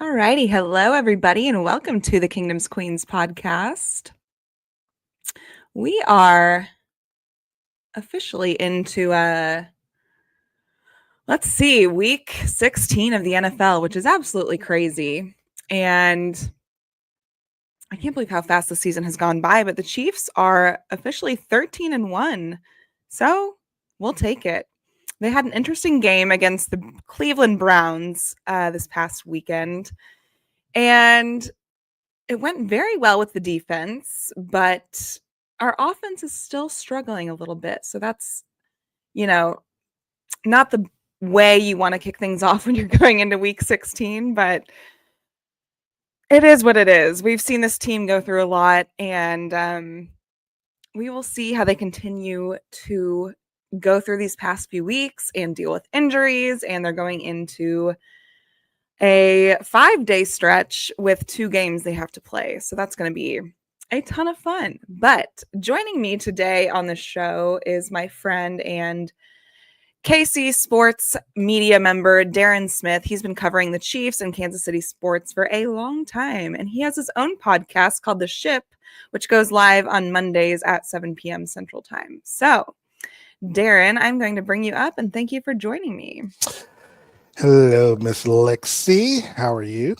All righty. Hello, everybody, and welcome to the Kingdom's Queens podcast. We are officially into, week 16 of the NFL, which is absolutely crazy. And I can't believe how fast the season has gone by, but the Chiefs are officially 13-1. So we'll take it. They had an interesting game against the Cleveland Browns this past weekend. And it went very well with the defense, but our offense is still struggling a little bit. So that's, not the way you want to kick things off when you're going into week 16, but it is what it is. We've seen this team go through a lot, and we will see how they continue to go through these past few weeks and deal with injuries. And they're going into a 5-day stretch with 2 games they have to play. So that's going to be a ton of fun. But joining me today on the show is my friend and KC Sports media member, Darren Smith. He's been covering the Chiefs and Kansas City sports for a long time. And he has his own podcast called The Ship, which goes live on Mondays at 7 p.m. Central Time. So, Darren, I'm going to bring you up and thank you for joining me. Hello, Miss Lexi. How are you?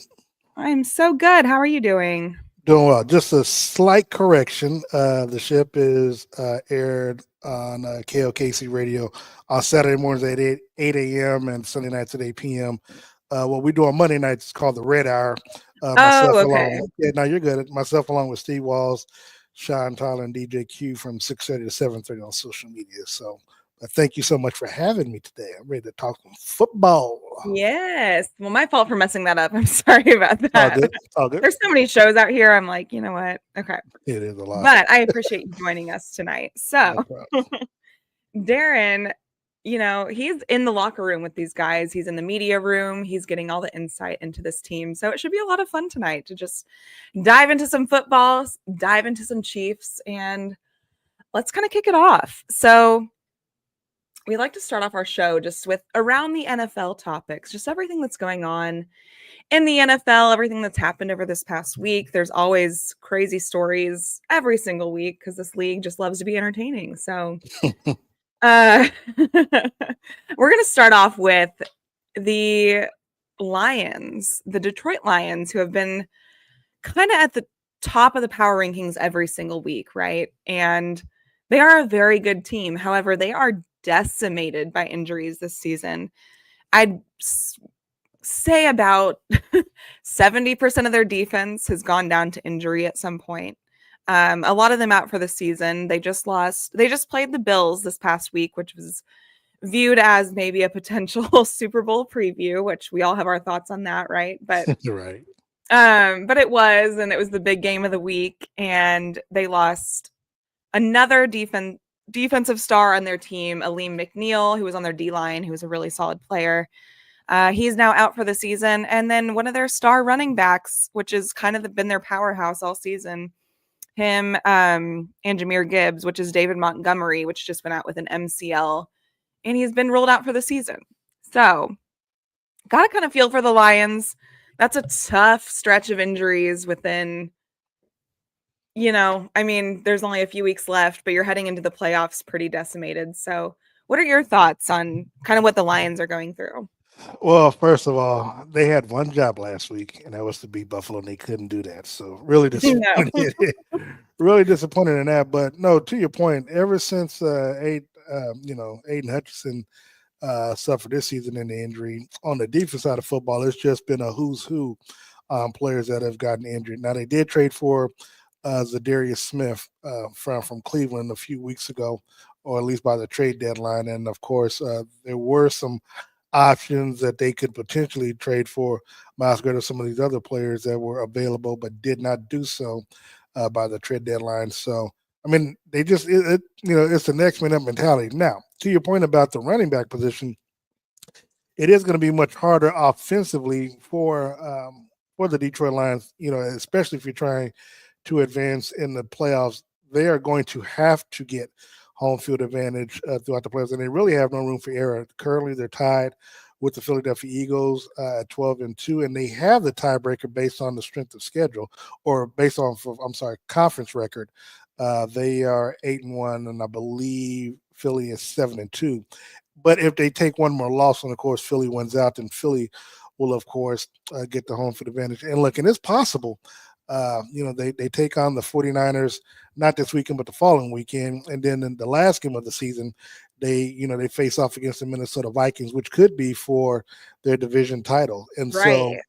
I'm so good. How are you doing? Doing well. Just a slight correction. The Ship is aired on KLKC radio on Saturday mornings at 8 a.m. and Sunday nights at 8 p.m. What we do on Monday nights is called the Red Hour. Okay. No, you're good. Myself along with Steve Walls, Sean Tyler, and DJ Q from 6:30 to 7:30 on social media. So thank you so much for having me today. I'm ready to talk some football. Yes. Well, my fault for messing that up. I'm sorry about that. All good. There's so many shows out here. I'm like, you know what? Okay. It is a lot. But I appreciate you joining us tonight. So, No Darren, he's in the locker room with these guys. He's in the media room. He's getting all the insight into this team. So it should be a lot of fun tonight to just dive into some football, dive into some Chiefs, and let's kind of kick it off. So we like to start off our show just with around the NFL topics, just everything that's going on in the NFL, everything that's happened over this past week. There's always crazy stories every single week because this league just loves to be entertaining. So we're going to start off with the Lions, the Detroit Lions, who have been kind of at the top of the power rankings every single week, right? And they are a very good team. However, they are decimated by injuries this season. I'd say about 70% of their defense has gone down to injury at some point. A lot of them out for the season. They just played the Bills this past week, which was viewed as maybe a potential Super Bowl preview, which we all have our thoughts on that, right? But right. But it was the big game of the week, and they lost another defensive star on their team, Aleem McNeil, who was on their D-line, who was a really solid player. He's now out for the season. And then one of their star running backs, which has kind of been their powerhouse all season, him and Jahmyr Gibbs, which is David Montgomery, which just went out with an MCL, and he's been ruled out for the season. So got to kind of feel for the Lions. That's a tough stretch of injuries within, there's only a few weeks left, but you're heading into the playoffs pretty decimated. So what are your thoughts on kind of what the Lions are going through? Well, first of all, they had one job last week, and that was to beat Buffalo, and they couldn't do that. So really disappointed. Really disappointed in that. But no, to your point, ever since Aiden Hutchinson suffered this season in the injury, on the defense side of football, it's just been a who's who players that have gotten injured. Now, they did trade for Zadarius Smith from Cleveland a few weeks ago, or at least by the trade deadline. And, of course, there were some options that they could potentially trade for Miles Garrett or some of these other players that were available but did not do so by the trade deadline. So, I mean, they just it's the next man up mentality. Now, to your point about the running back position, it is going to be much harder offensively for the Detroit Lions, especially if you're trying to advance in the playoffs. They are going to have to get home field advantage throughout the playoffs, and they really have no room for error. Currently, they're tied with the Philadelphia Eagles at 12-2, and they have the tiebreaker based on the strength of schedule, or based on, conference record. They are 8-1, and I believe Philly is 7-2. But if they take one more loss, and of course Philly wins out, then Philly will of course get the home field advantage. And look, and it's possible. They take on the 49ers not this weekend, but the following weekend, and then in the last game of the season, they face off against the Minnesota Vikings, which could be for their division title. And Right.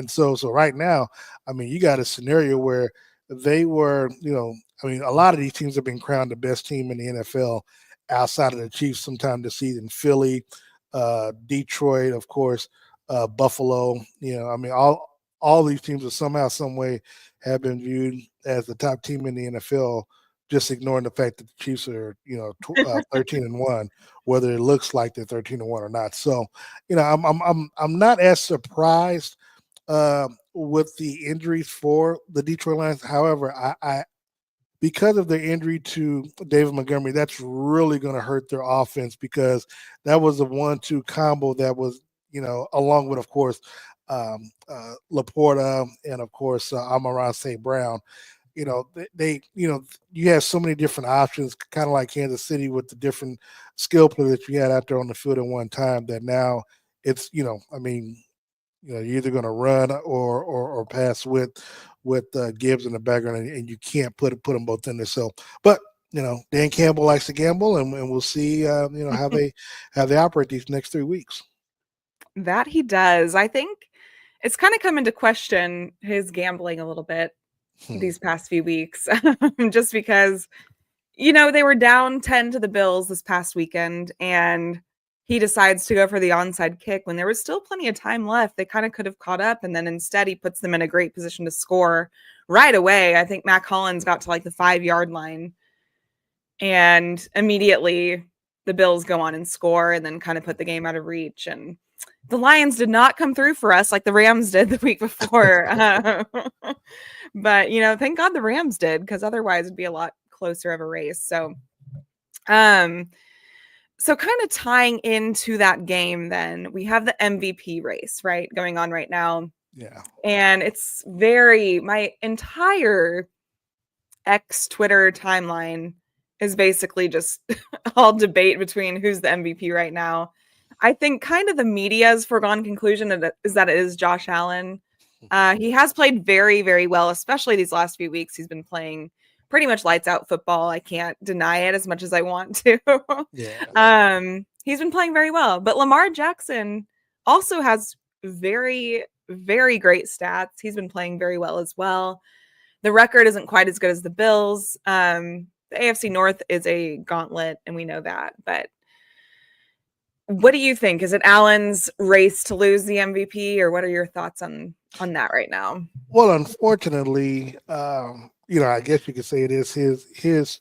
so right now, I mean, you got a scenario where they were, a lot of these teams have been crowned the best team in the NFL outside of the Chiefs sometime this season. Philly, Detroit, of course, Buffalo. All these teams are somehow, some way have been viewed as the top team in the NFL, just ignoring the fact that the Chiefs are, 13-1, whether it looks like they're 13-1 or not. So, I'm not as surprised with the injuries for the Detroit Lions. However, I because of the injury to David Montgomery, that's really going to hurt their offense, because that was a 1-2 combo that was, along with, of course, Laporta and, of course, Amon-Ra St. Brown. You have so many different options, kind of like Kansas City with the different skill players that you had out there on the field at one time, that now it's, you're either going to run or pass with Gibbs in the background, and you can't put them both in there. So, but Dan Campbell likes to gamble, and we'll see how they operate these next 3 weeks. That he does. I think it's kind of come into question his gambling a little bit these past few weeks, just because they were down 10 to the Bills this past weekend, and he decides to go for the onside kick when there was still plenty of time left. They kind of could have caught up, and then instead he puts them in a great position to score right away. I think Mac Hollins got to like the 5-yard line, and immediately the Bills go on and score, and then kind of put the game out of reach. And the Lions did not come through for us like the Rams did the week before. But, thank God the Rams did, because otherwise it'd be a lot closer of a race. So kind of tying into that game, then we have the MVP race, right, going on right now. Yeah. And it's my entire X Twitter timeline is basically just all debate between who's the MVP right now. I think kind of the media's foregone conclusion is that it is Josh Allen. He has played very, very well, especially these last few weeks. He's been playing pretty much lights out football. I can't deny it as much as I want to. Yeah. He's been playing very well. But Lamar Jackson also has very, very great stats. He's been playing very well as well. The record isn't quite as good as the Bills. The AFC North is a gauntlet, and we know that. But what do you think? Is it Allen's race to lose the MVP, or what are your thoughts on that right now? Well, unfortunately, I guess you could say it is his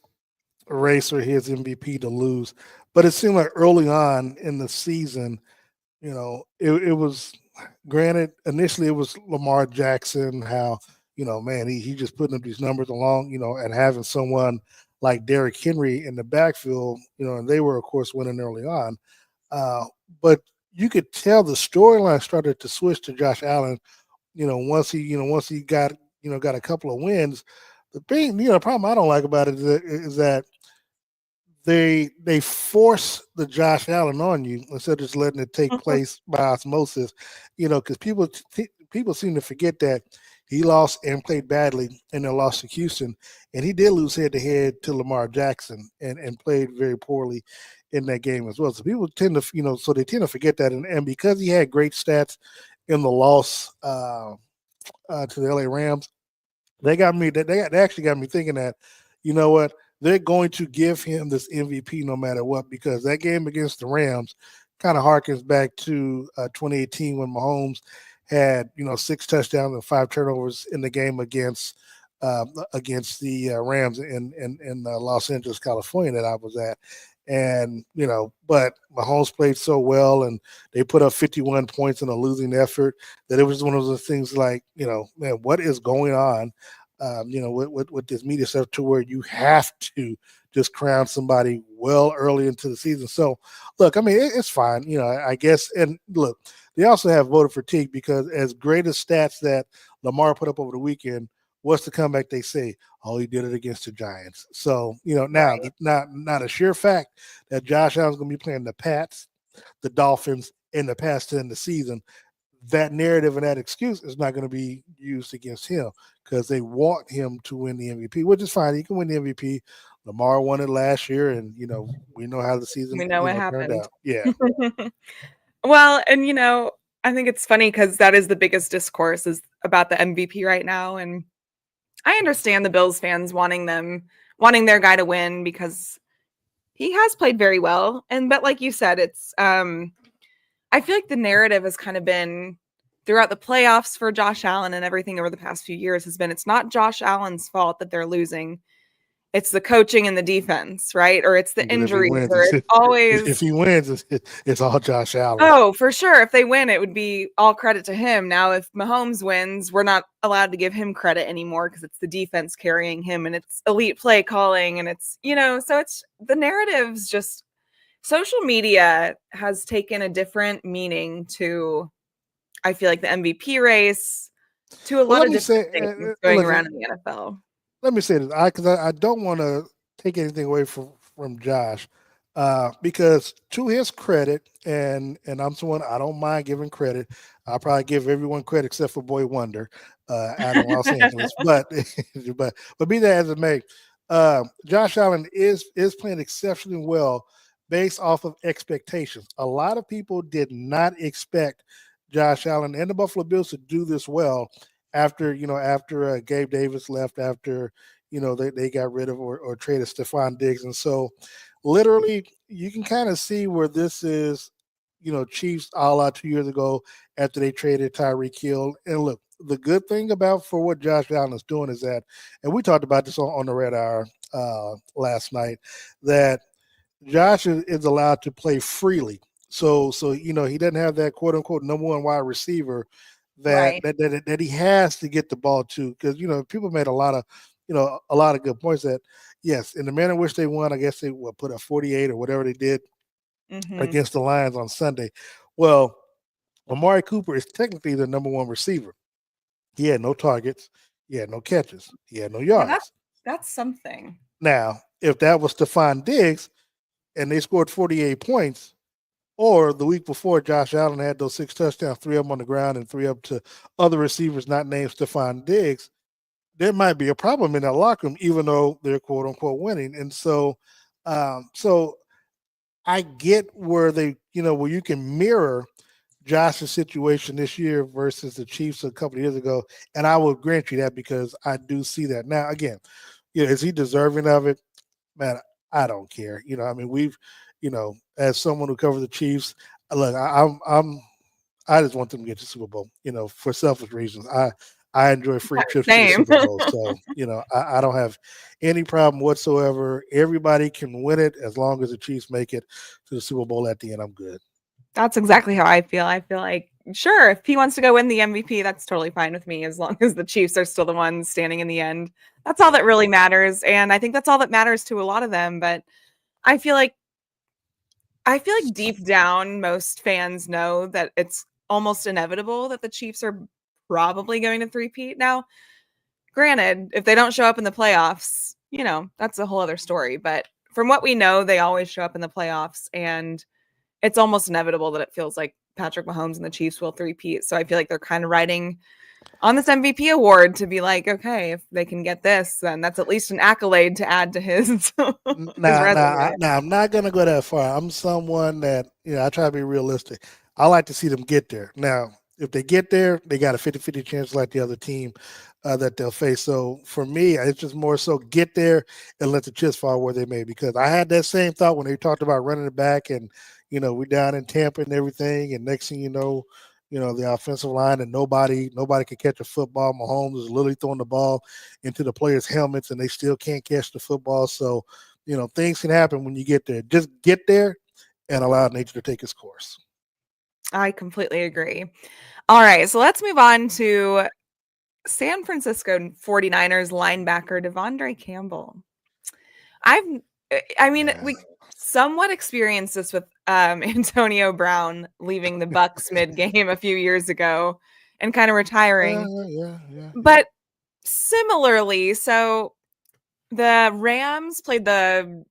race or his MVP to lose. But it seemed like early on in the season, it was, granted, initially it was Lamar Jackson, how, man, he just putting up these numbers along, and having someone like Derrick Henry in the backfield, and they were, of course, winning early on. But you could tell the storyline started to switch to Josh Allen, once he got a couple of wins. The thing, the problem I don't like about it is that they force the Josh Allen on you instead of just letting it take place by osmosis, because people seem to forget that he lost and played badly in their loss to Houston, and he did lose head-to-head to Lamar Jackson and played very poorly in that game as well. So people tend to, they tend to forget that, and because he had great stats in the loss to the LA Rams, they actually got me thinking that, you know what, they're going to give him this MVP no matter what, because that game against the Rams kind of harkens back to 2018 when Mahomes had 6 touchdowns and 5 turnovers in the game against the Rams in Los Angeles, California, that I was at. And but Mahomes played so well, and they put up 51 points in a losing effort, that it was one of those things like, man, what is going on? With this media stuff, to where you have to just crown somebody well early into the season. So, look, I mean, it's fine, I guess. And look, they also have voter fatigue because as great as stats that Lamar put up over the weekend, what's the comeback they say? Oh, he did it against the Giants. So, now, Right. not a sheer fact that Josh Allen's going to be playing the Pats, the Dolphins, in the past 10 of the season, that narrative and that excuse is not going to be used against him because they want him to win the MVP, which is fine. He can win the MVP. Lamar won it last year, and we know how the season We know what turned happened. out. Yeah, Well, and I think it's funny because that is the biggest discourse is about the MVP right now. And I understand the Bills fans wanting their guy to win because he has played very well. But like you said, it's I feel like the narrative has kind of been throughout the playoffs for Josh Allen and everything over the past few years has been it's not Josh Allen's fault that they're losing. It's the coaching and the defense, right? Or it's the but if he injuries, wins, or it's if always he wins, it's all Josh Allen. oh, for sure. If they win, it would be all credit to him. Now, if Mahomes wins, we're not allowed to give him credit anymore because it's the defense carrying him and it's elite play calling. And it's, so it's the narratives just social media has taken a different meaning to, I feel like, the MVP race, to a Well, lot let of me say, different things going around in the NFL. let me say this, because I don't want to take anything away from Josh, because to his credit, and I'm someone I don't mind giving credit. I'll probably give everyone credit except for Boy Wonder out in Los Angeles, but but be that as it may, Josh Allen is playing exceptionally well based off of expectations. A lot of people did not expect Josh Allen and the Buffalo Bills to do this well after Gabe Davis left, after they got rid of or traded Stephon Diggs. And so literally you can kind of see where this is, Chiefs a la 2 years ago after they traded Tyreek Hill. And look, the good thing about for what Josh Allen is doing is that, and we talked about this on the Red Hour last night, that Josh is allowed to play freely. So he doesn't have that quote unquote number one wide receiver that Right. that he has to get the ball to, because people made a lot of good points that yes, in the manner in which they won, I guess they put up 48 or whatever they did Mm-hmm. against the Lions on Sunday. Well, Amari Cooper is technically the number one receiver. He had no targets, he had no catches, he had no Yeah, yards. that's something. Now, if that was Stephon Diggs and they scored 48 points, or the week before, Josh Allen had those 6 touchdowns, 3 of them on the ground and 3 up to other receivers not named Stephon Diggs, there might be a problem in that locker room, even though they're quote unquote winning. And so I get where where you can mirror Josh's situation this year versus the Chiefs a couple of years ago. And I will grant you that because I do see that. Now, again, is he deserving of it? Man, I don't care. I mean, as someone who covers the Chiefs, look, I just want them to get to the Super Bowl, for selfish reasons. I enjoy free trips to the Same. Super Bowl. So, I don't have any problem whatsoever. Everybody can win it as long as the Chiefs make it to the Super Bowl at the end. I'm good. That's exactly how I feel. I feel like, sure, if he wants to go win the MVP, that's totally fine with me as long as the Chiefs are still the ones standing in the end. That's all that really matters. And I think that's all that matters to a lot of them. But I feel like deep down, most fans know that it's almost inevitable that the Chiefs are probably going to three-peat. Now, granted, if they don't show up in the playoffs, that's a whole other story. But from what we know, they always show up in the playoffs, and it's almost inevitable that it feels like Patrick Mahomes and the Chiefs will three-peat. So I feel like they're kind of riding on this MVP award to be like, okay, if they can get this, then that's at least an accolade to add to his his resume. I'm not gonna go that far. I'm someone that I try to be realistic. I like to see them get there. Now, if they get there, they got a 50-50 chance like the other team that they'll face. So for me, it's just more so get there and let the chips fall where they may. Because I had that same thought when they talked about running it back, and we're down in Tampa and everything, and next thing the offensive line and nobody can catch a football. Mahomes is literally throwing the ball into the players' helmets, and they still can't catch the football. So things can happen when you get there. Just get there and allow nature to take its course. I completely agree. All right, so let's move on to San Francisco 49ers linebacker Devondre Campbell. I've I mean, Yeah. we somewhat experienced this with Antonio Brown leaving the Bucks mid-game a few years ago and kind of retiring. Yeah. But similarly, so the Rams played the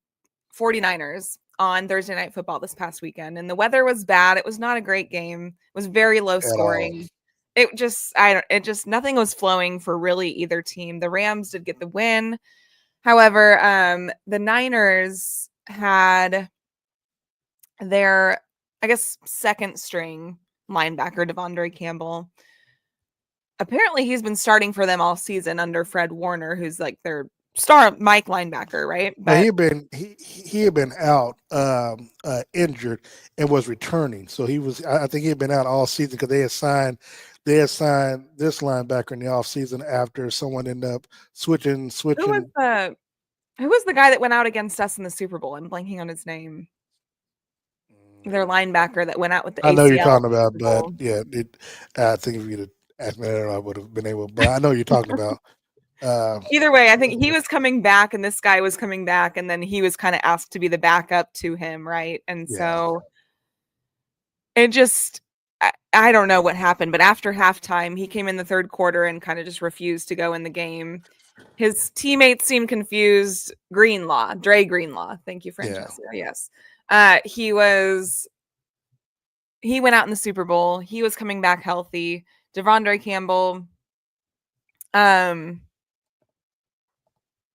49ers on Thursday Night Football this past weekend, and the weather was bad. It was not a great game. It was very low At all. scoring. It just nothing was flowing for really either team. The Rams did get the win. However, the Niners had their, I guess, second string linebacker, Devondre Campbell. Apparently, he's been starting for them all season under Fred Warner, who's like their star Mike linebacker, right? Well, But he had been out injured and was returning. So I think he had been out all season because they had signed this linebacker in the offseason after someone ended up switching. who was the guy that went out against us in the Super Bowl? I'm blanking on his name. Their linebacker that went out with the I know you're ACL talking in the about, Super but Bowl. yeah, I think if you'd asked me that, I would have been able. But I know you're talking about. Either way, I think he was coming back and this guy was coming back, and then he was kind of asked to be the backup to him, right? And Yeah. so it just, I don't know what happened, but after halftime, he came in the third quarter and kind of just refused to go in the game. His teammates seemed confused. Dre Greenlaw. Thank you, Yeah. Francesca. Yes. He went out in the Super Bowl. He was coming back healthy. Devondre Campbell,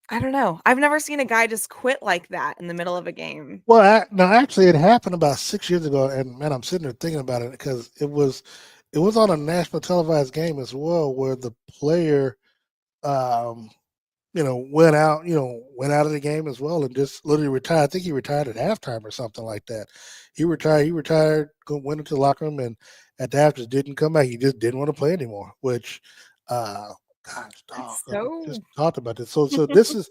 I don't know. I've never seen a guy just quit like that in the middle of a game. Well, no, actually, it happened about 6 years ago, and man, I'm sitting there thinking about it because it was on a national televised game as well, where the player, um, went out of the game as well, and just literally retired. I think he retired at halftime or something like that. He retired, went into the locker room, and at the half just didn't come back. He just didn't want to play anymore. Which, uh, gosh, dog, That's so just talked about this. So this is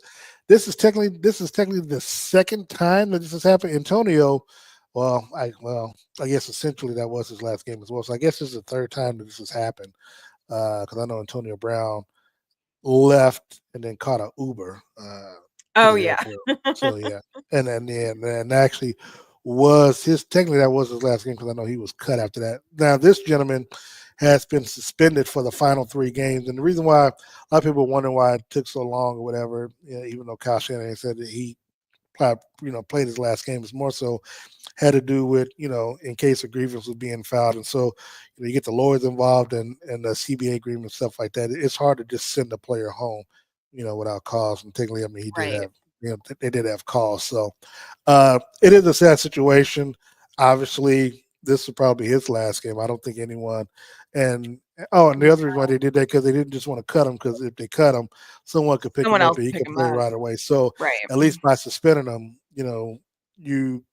technically the second time that this has happened. Antonio, I guess essentially that was his last game as well. So I guess this is the third time that this has happened. Because I know Antonio Brown left and then caught a Uber to Oh the yeah. airport. So yeah, and actually was his technically that was his last game because I know he was cut after that. Now this gentleman has been suspended for the final 3 games, and the reason why a lot of people wonder why it took so long or whatever, even though Kyle Shanahan said that he played his last game, is more so had to do with, in case a grievance was being filed. And so, you get the lawyers involved and the CBA agreement, stuff like that. It's hard to just send a player home, without cause. And technically, I mean, he did Right. have, they did have cause. So it is a sad situation. Obviously, this will probably be his last game. I don't think anyone. And the other reason why they did that because they didn't just want to cut him, because if they cut him, someone could pick Someone him up else and he pick could him play up. right away. So Right. at least by suspending him, you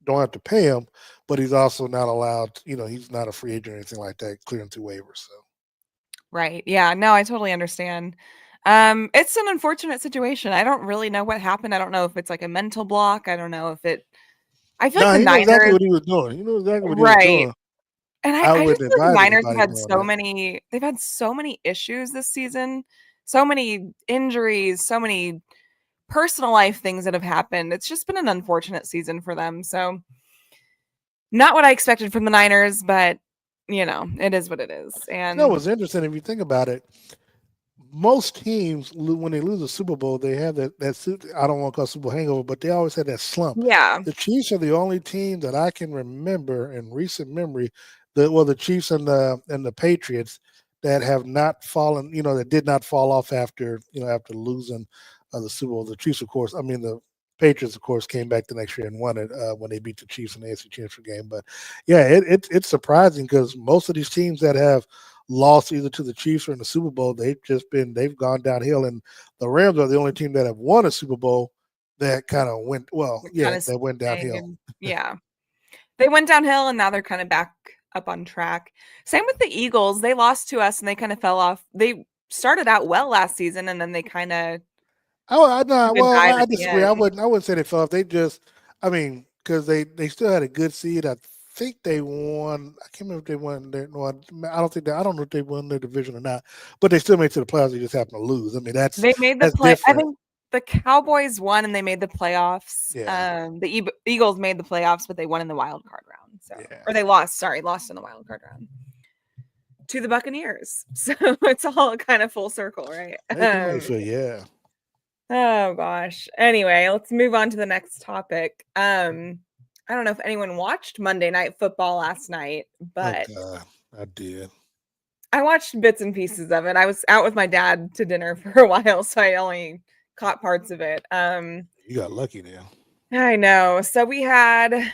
don't have to pay him, but he's also not allowed, he's not a free agent or anything like that, clearing through waivers. So Right. Yeah. No, I totally understand. It's an unfortunate situation. I don't really know what happened. I don't know if it's like a mental block. I don't know if I feel like no, the he knew exactly Niners, what he was doing. He knew exactly what he was right. doing. And I I just wouldn't feel like the advise Niners have anybody had doing so that. many, they've had so many issues this season, so many injuries, so many personal life things that have happened. It's just been an unfortunate season for them. So not what I expected from the Niners, but it is what it is. And What's interesting if you think about it, most teams when they lose a Super Bowl, they have I don't want to call it Super Bowl hangover, but they always had that slump. yeah, The Chiefs are the only team that I can remember in recent memory, the Chiefs and the Patriots that have not fallen, that did not fall off after losing the Super Bowl. The Chiefs, of course, I mean the Patriots, of course, came back the next year and won it when they beat the Chiefs in the AFC Championship game. But yeah, it's surprising because most of these teams that have lost either to the Chiefs or in the Super Bowl, they've gone downhill. And the Rams are the only team that have won a Super Bowl that kind of that went downhill. yeah. They went downhill and now they're kind of back up on track. Same with the Eagles. They lost to us and they kind of fell off. They started out well last season and then they kind of took a dive I at the disagree. end. I wouldn't say they fell off. They just, I mean, because they still had a good seed. I think they won. I can't remember if they won. No, I don't think I don't know if they won their division or not. But they still made it to the playoffs. They just happened to lose. I mean, They made the that's play. I different. think the Cowboys won and they made the playoffs. Yeah. The Eagles made the playoffs, but they won in the wild card round. So, Yeah. or they lost. Sorry, lost in the wild card round to the Buccaneers. So it's all kind of full circle, right? So yeah. Oh gosh. Anyway, let's move on to the next topic. I don't know if anyone watched Monday Night Football last night, Oh but God, I did. I watched bits and pieces of it. I was out with my dad to dinner for a while, so I only caught parts of it. You got lucky now. I know. So we had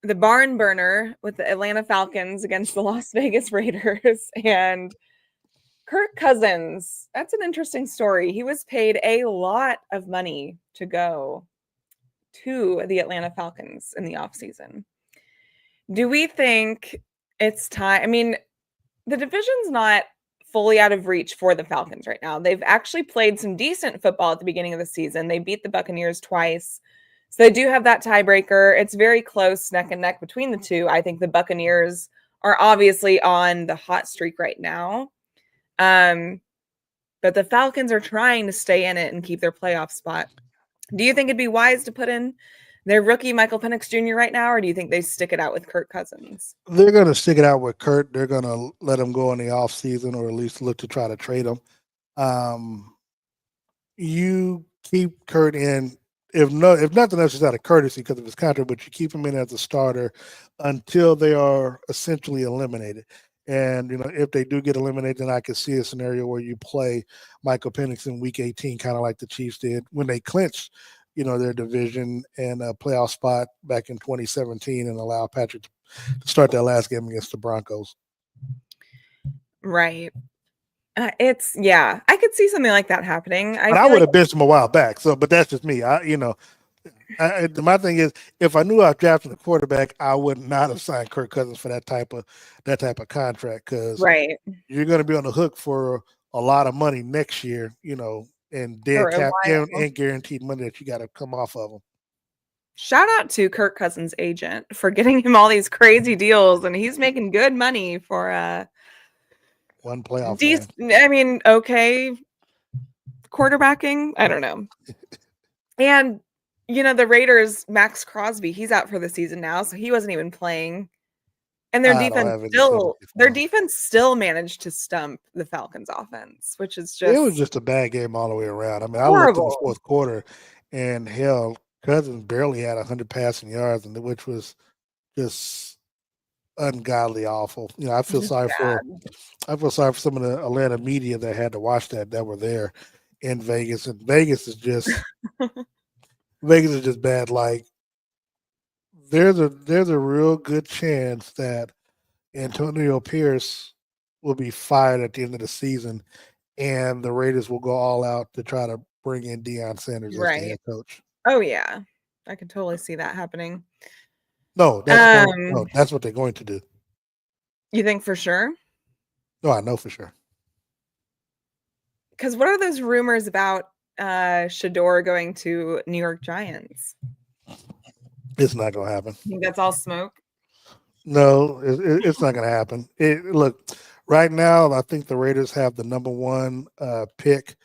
the barn burner with the Atlanta Falcons against the Las Vegas Raiders and Kirk Cousins. That's an interesting story. He was paid a lot of money to go to the Atlanta Falcons in the offseason. Do we think it's time? I mean, the division's not fully out of reach for the Falcons right now. They've actually played some decent football at the beginning of the season. They beat the Buccaneers twice. So they do have that tiebreaker. It's very close, neck and neck between the two. I think the Buccaneers are obviously on the hot streak right now. But the Falcons are trying to stay in it and keep their playoff spot. Do you think it'd be wise to put in their rookie Michael Penix Jr. right now, or do you think they stick it out with Kirk Cousins? They're going to stick it out with Kurt. They're going to let him go in the offseason, or at least look to try to trade him. You keep Kurt in, if nothing else, just out of courtesy because of his contract, but you keep him in as a starter until they are essentially eliminated. And, if they do get eliminated, then I could see a scenario where you play Michael Penix in week 18, kind of like the Chiefs did when they clinched, their division and a playoff spot back in 2017 and allow Patrick to start that last game against the Broncos. Right. I could see something like that happening. I would have benched him a while back. So, but that's just me. My thing is, if I knew I was drafting a quarterback, I would not have signed Kirk Cousins for that type of contract, because you're going to be on the hook for a lot of money next year, and dead cap and guaranteed money that you got to come off of them. Shout out to Kirk Cousins' agent for getting him all these crazy deals, and he's making good money for one playoff. Okay, quarterbacking. I don't know. And the Raiders, Max Crosby, he's out for the season now, so he wasn't even playing. And their defense still managed to stump the Falcons offense, which is just, it was just a bad game all the way around. I mean, horrible. I looked in the fourth quarter, and hell, Cousins barely had 100 passing yards, which was just ungodly awful. I feel sorry for some of the Atlanta media that had to watch that were there in Vegas, and Vegas is just bad. Like, there's a real good chance that Antonio Pierce will be fired at the end of the season, and the Raiders will go all out to try to bring in Deion Sanders as the head coach. Oh yeah, I can totally see that happening. No, that's what they're going to do. You think for sure? No, I know for sure. Because what are those rumors about Shador going to New York Giants? It's not going to happen. You think that's all smoke? No, it's not going to happen. Look, right now, I think the Raiders have the number one pick.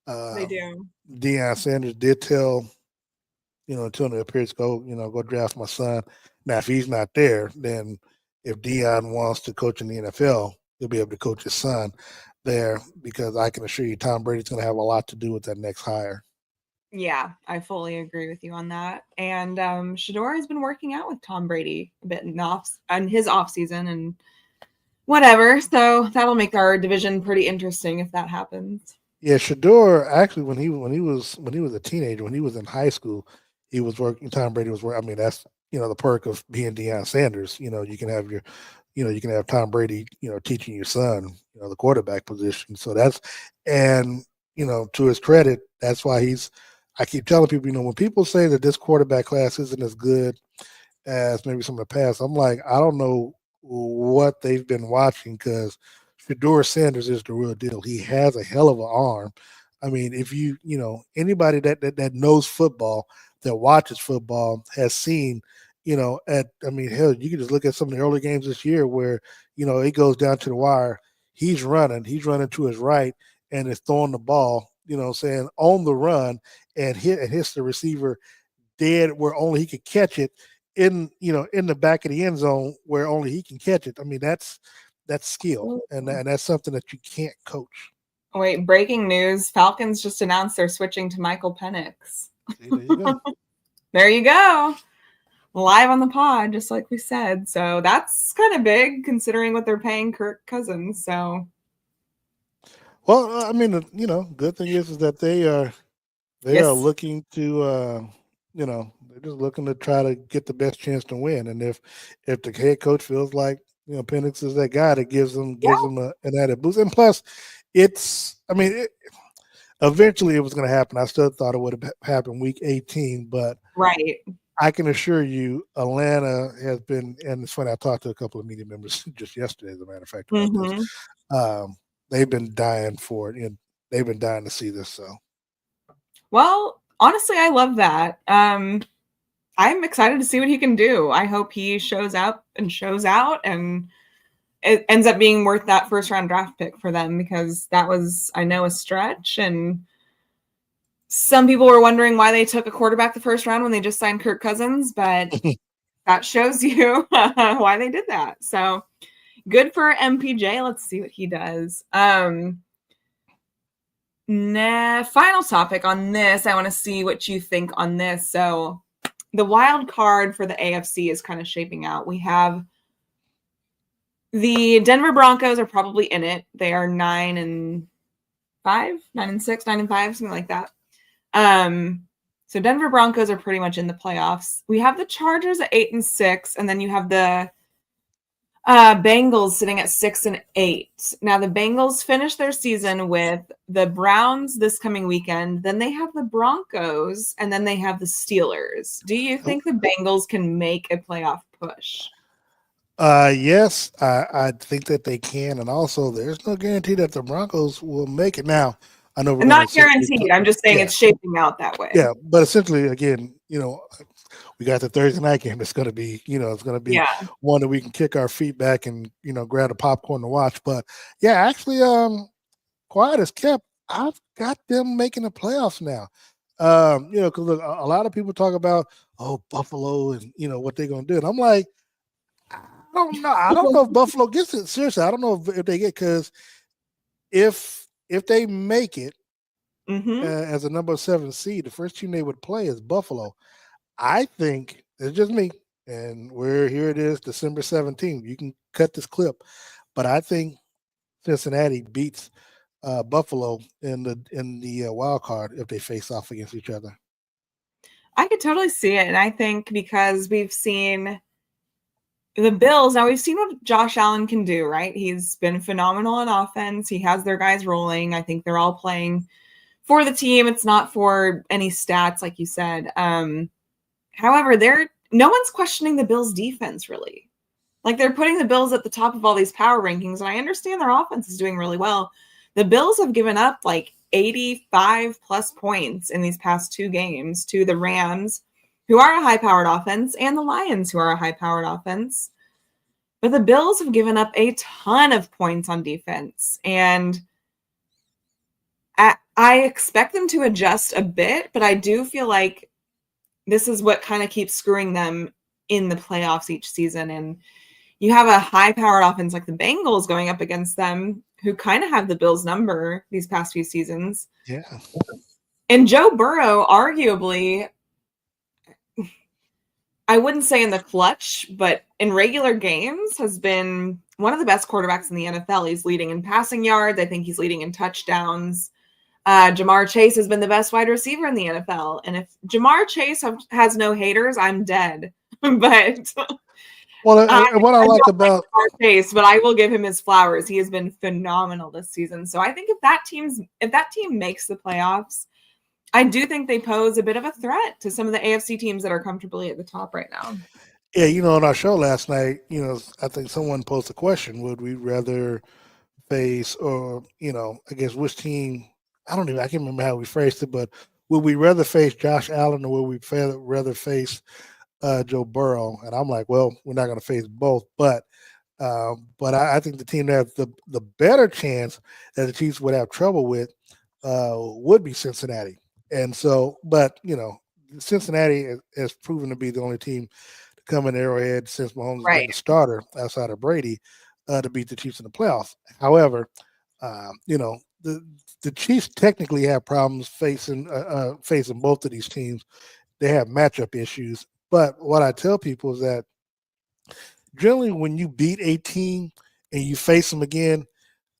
They do. Deion Sanders did tell, Antonio Pierce, go draft my son. Now, if he's not there, then if Deion wants to coach in the NFL, he'll be able to coach his son there, because I can assure you Tom Brady's going to have a lot to do with that next hire. Yeah, I fully agree with you on that. And Shador has been working out with Tom Brady a bit in his offseason and whatever. So that'll make our division pretty interesting if that happens. Yeah, Shador actually, when he was a teenager, when he was in high school, he was working. Tom Brady was working. I mean, that's the perk of being Deion Sanders. You can have you can have Tom Brady, teaching your son, the quarterback position. So that's, and to his credit, that's why I keep telling people, when people say that this quarterback class isn't as good as maybe some of the past, I'm like, I don't know what they've been watching, because Shador Sanders is the real deal. He has a hell of an arm. I mean, if anybody that knows football, that watches football, has seen, hell, you can just look at some of the early games this year where, it goes down to the wire. He's running to his right and is throwing the ball, saying, on the run and hits the receiver dead where only he could catch it in the back of the end zone where only he can catch it. I mean, that's skill, and that's something that you can't coach. Wait, breaking news. Falcons just announced they're switching to Michael Penix. See, there you go. There you go. Live on the pod, just like we said. So that's kind of big considering what they're paying Kirk Cousins. So, well, I mean, good thing is that they are looking to, they're just looking to try to get the best chance to win. And if the head coach feels like Penix is that guy that gives them an added boost, and plus, eventually it was going to happen. I still thought it would have happened week 18, but right. I can assure you, Atlanta has been, and it's funny, I talked to a couple of media members just yesterday, as a matter of fact, about this. They've been dying for it, and they've been dying to see this. So, well, honestly, I love that. I'm excited to see what he can do. I hope he shows up and shows out, and it ends up being worth that first round draft pick for them, because that was, I know, a stretch, and some people were wondering why they took a quarterback the first round when they just signed Kirk Cousins, but that shows you why they did that. So good for MPJ. Let's see what he does. Final topic on this. I want to see what you think on this. So the wild card for the AFC is kind of shaping out. We have the Denver Broncos are probably in it. They are 9-5, 9-6, 9-5, something like that. So Denver Broncos are pretty much in the playoffs. We have the Chargers at 8-6, and then you have the Bengals sitting at 6-8. Now the Bengals finish their season with the Browns this coming weekend. Then they have the Broncos, and then they have the Steelers. Do you think the Bengals can make a playoff push? Yes, I think that they can, and also there's no guarantee that the Broncos will make it. Now, I know we're not guaranteed. I'm just saying it's shaping out that way. Yeah, but essentially, again, we got the Thursday night game. It's going to be, it's going to be one that we can kick our feet back and grab a popcorn to watch. But yeah, actually, quiet as kept. I've got them making the playoffs now. Because look, a lot of people talk about Buffalo and what they're going to do, and I'm like, I don't know. I don't know if Buffalo gets it. Seriously, I don't know if they get, because if they make it as a number 7 seed, the first team they would play is Buffalo. I think it's just me, and here it is, December 17th. You can cut this clip, but I think Cincinnati beats Buffalo in the wild card if they face off against each other. I could totally see it, and I think because we've seen the Bills, now we've seen what Josh Allen can do, right? He's been phenomenal in offense. He has their guys rolling. I think they're all playing for the team. It's not for any stats, like you said. However, no one's questioning the Bills' defense, really. Like, they're putting the Bills at the top of all these power rankings, and I understand their offense is doing really well. The Bills have given up like 85-plus points in these past 2 games to the Rams, who are a high-powered offense, and the Lions, who are a high-powered offense. But the Bills have given up a ton of points on defense, and I expect them to adjust a bit, but I do feel like this is what kind of keeps screwing them in the playoffs each season. And you have a high-powered offense like the Bengals going up against them, who kind of have the Bills' number these past few seasons. Yeah. And Joe Burrow, arguably, I wouldn't say in the clutch, but in regular games, has been one of the best quarterbacks in the NFL. He's leading in passing yards. I think he's leading in touchdowns. Jamar Chase has been the best wide receiver in the NFL. And if Jamar Chase has no haters, I'm dead. But what I like about Jamar Chase, but I will give him his flowers. He has been phenomenal this season. So I think if that team makes the playoffs, I do think they pose a bit of a threat to some of the AFC teams that are comfortably at the top right now. Yeah, on our show last night, I think someone posed a question: would we rather face, or I guess which team? I can't remember how we phrased it, but would we rather face Josh Allen, or would we rather face Joe Burrow? And I'm like, well, we're not going to face both, but I think the team that has the better chance that the Chiefs would have trouble with would be Cincinnati. And so, but Cincinnati has proven to be the only team to come in Arrowhead since Mahomes has been Right. the starter outside of Brady to beat the Chiefs in the playoffs. However, the Chiefs technically have problems facing both of these teams. They have matchup issues. But what I tell people is that generally when you beat a team and you face them again,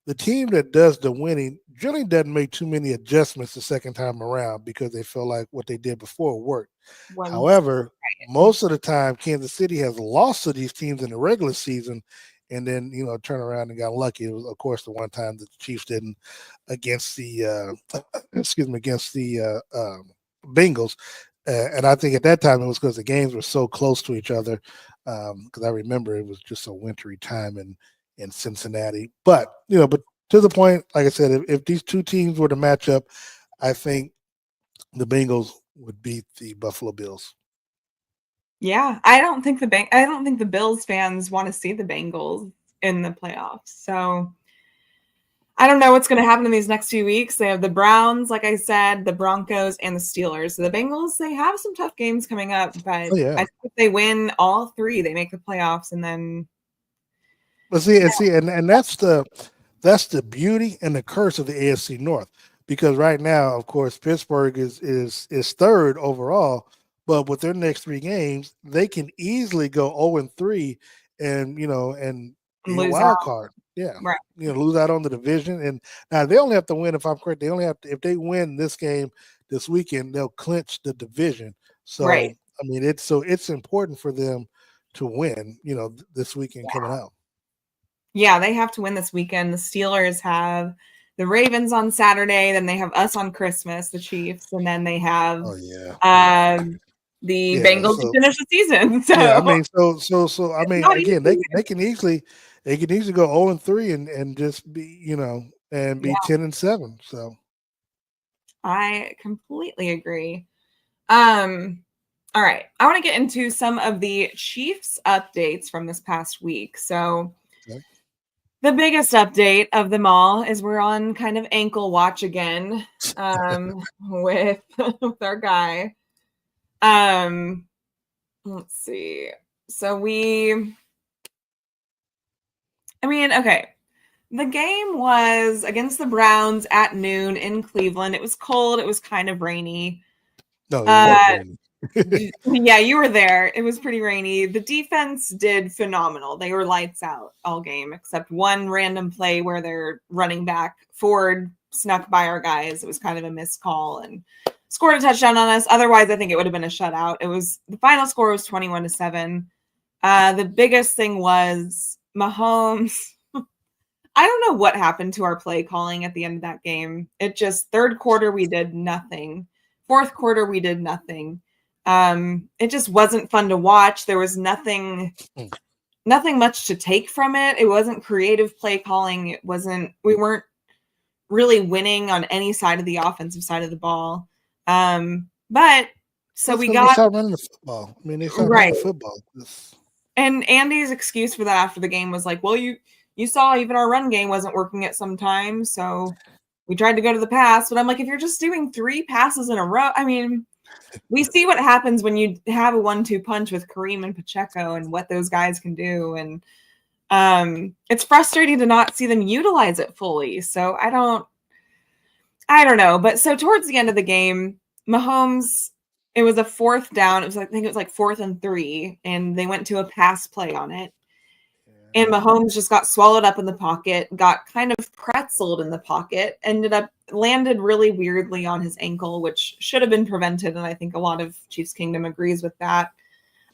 the team that does the winning generally doesn't make too many adjustments the second time around because they feel like what they did before worked. However, most of the time, Kansas City has lost to these teams in the regular season and then, turn around and got lucky. It was, of course, the one time that the Chiefs didn't against the, Bengals. And I think at that time it was because the games were so close to each other. Because I remember it was just a wintry time in Cincinnati. But to the point, like I said, if these two teams were to match up, I think the Bengals would beat the Buffalo Bills. Yeah, I don't think the Bills fans want to see the Bengals in the playoffs. So I don't know what's going to happen in these next few weeks. They have the Browns, like I said, the Broncos, and the Steelers. So the Bengals, they have some tough games coming up, but I think if they win all three, they make the playoffs, and then. But and that's the beauty and the curse of the AFC North, because right now, of course, Pittsburgh is third overall, but with their next three games, they can easily go 0-3 and be a wild card. Yeah. Right. Lose out on the division. And now they only have to win, if I'm correct, if they win this game this weekend, they'll clinch the division. So right. I mean it's important for them to win, this weekend coming out. Yeah, they have to win this weekend. The Steelers have the Ravens on Saturday, then they have us on Christmas, the Chiefs, and then they have the Bengals to finish the season. So yeah, I mean, so I mean, again, they can easily go 0-3 and just be and be 10-7. So I completely agree. All right, I want to get into some of the Chiefs updates from this past week. So the biggest update of them all is we're on kind of ankle watch again with our guy. Let's see. So okay. The game was against the Browns at noon in Cleveland. It was cold. It was kind of rainy. No, it was rainy. Yeah, you were there. It was pretty rainy. The defense did phenomenal. They were lights out all game, except one random play where their running back Ford snuck by our guys. It was kind of a missed call and scored a touchdown on us. Otherwise, I think it would have been a shutout. The final score was 21-7. The biggest thing was Mahomes. I don't know what happened to our play calling at the end of that game. It just third quarter we did nothing. Fourth quarter we did nothing. It just wasn't fun to watch. There was nothing much to take from it. It wasn't creative play calling. We weren't really winning on any side of the offensive side of the ball. But so we got running the football. I mean, they started running the football. And Andy's excuse for that after the game was like, well, you saw even our run game wasn't working at some time, so we tried to go to the pass. But I'm like, if you're just doing 3 passes in a row, I mean, we see what happens when you have a 1-2 punch with Kareem and Pacheco and what those guys can do. And it's frustrating to not see them utilize it fully. So I don't know. But so towards the end of the game, Mahomes, it was a 4th down. I think it was like 4th and 3, and they went to a pass play on it. And Mahomes just got swallowed up in the pocket, got kind of pretzeled in the pocket, landed really weirdly on his ankle, which should have been prevented. And I think a lot of Chiefs Kingdom agrees with that.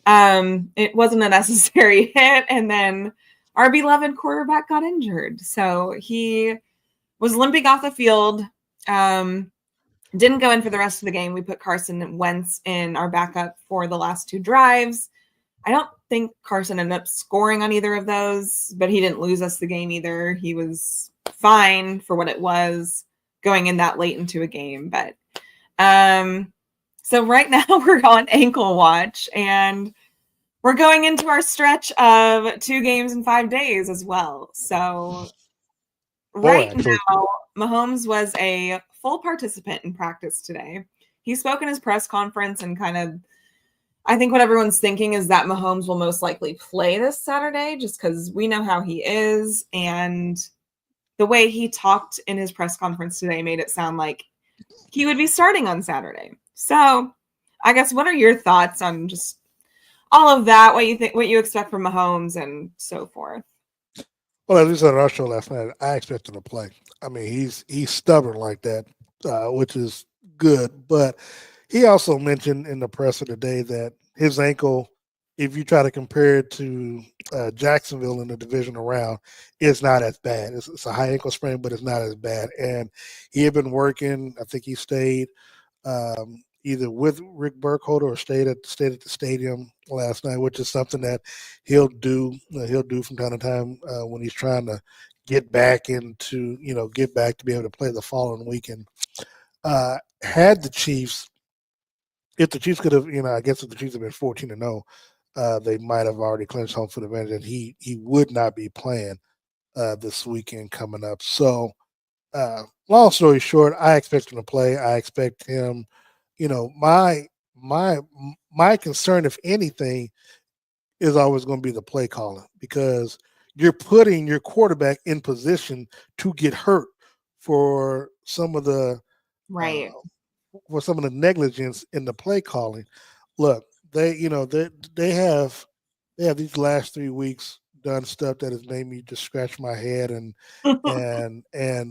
It wasn't a necessary hit. And then our beloved quarterback got injured. So he was limping off the field, didn't go in for the rest of the game. We put Carson Wentz in our backup for the last 2 drives. I don't think Carson ended up scoring on either of those, but he didn't lose us the game either. He was fine for what it was going in that late into a game. But so right now we're on ankle watch, and we're going into our stretch of 2 games in 5 days as well. So right now, Mahomes was a full participant in practice today. He spoke in his press conference and kind of, I think what everyone's thinking is that Mahomes will most likely play this Saturday just because we know how he is. And the way he talked in his press conference today made it sound like he would be starting on Saturday. So I guess what are your thoughts on just all of that, what you think, what you expect from Mahomes and so forth? Well, as we said on our show last night, I expect him to play. I mean, he's stubborn like that, which is good. But he also mentioned in the presser today that his ankle, if you try to compare it to Jacksonville in the division around, is not as bad. It's a high ankle sprain, but it's not as bad. And he had been working. I think he stayed either with Rick Burkholder or stayed at the stadium last night, which is something that he'll do. He'll do from time to time when he's trying to get back into get back to be able to play the following weekend. Had the Chiefs, if the Chiefs could have, I guess if the Chiefs had been 14-0, they might have already clinched home field advantage, and he would not be playing this weekend coming up. So, long story short, I expect him to play. I expect him. My concern, if anything, is always going to be the play calling, because you're putting your quarterback in position to get hurt for some of the Right. negligence in the play calling. Look, they have these last 3 weeks done stuff that has made me just scratch my head and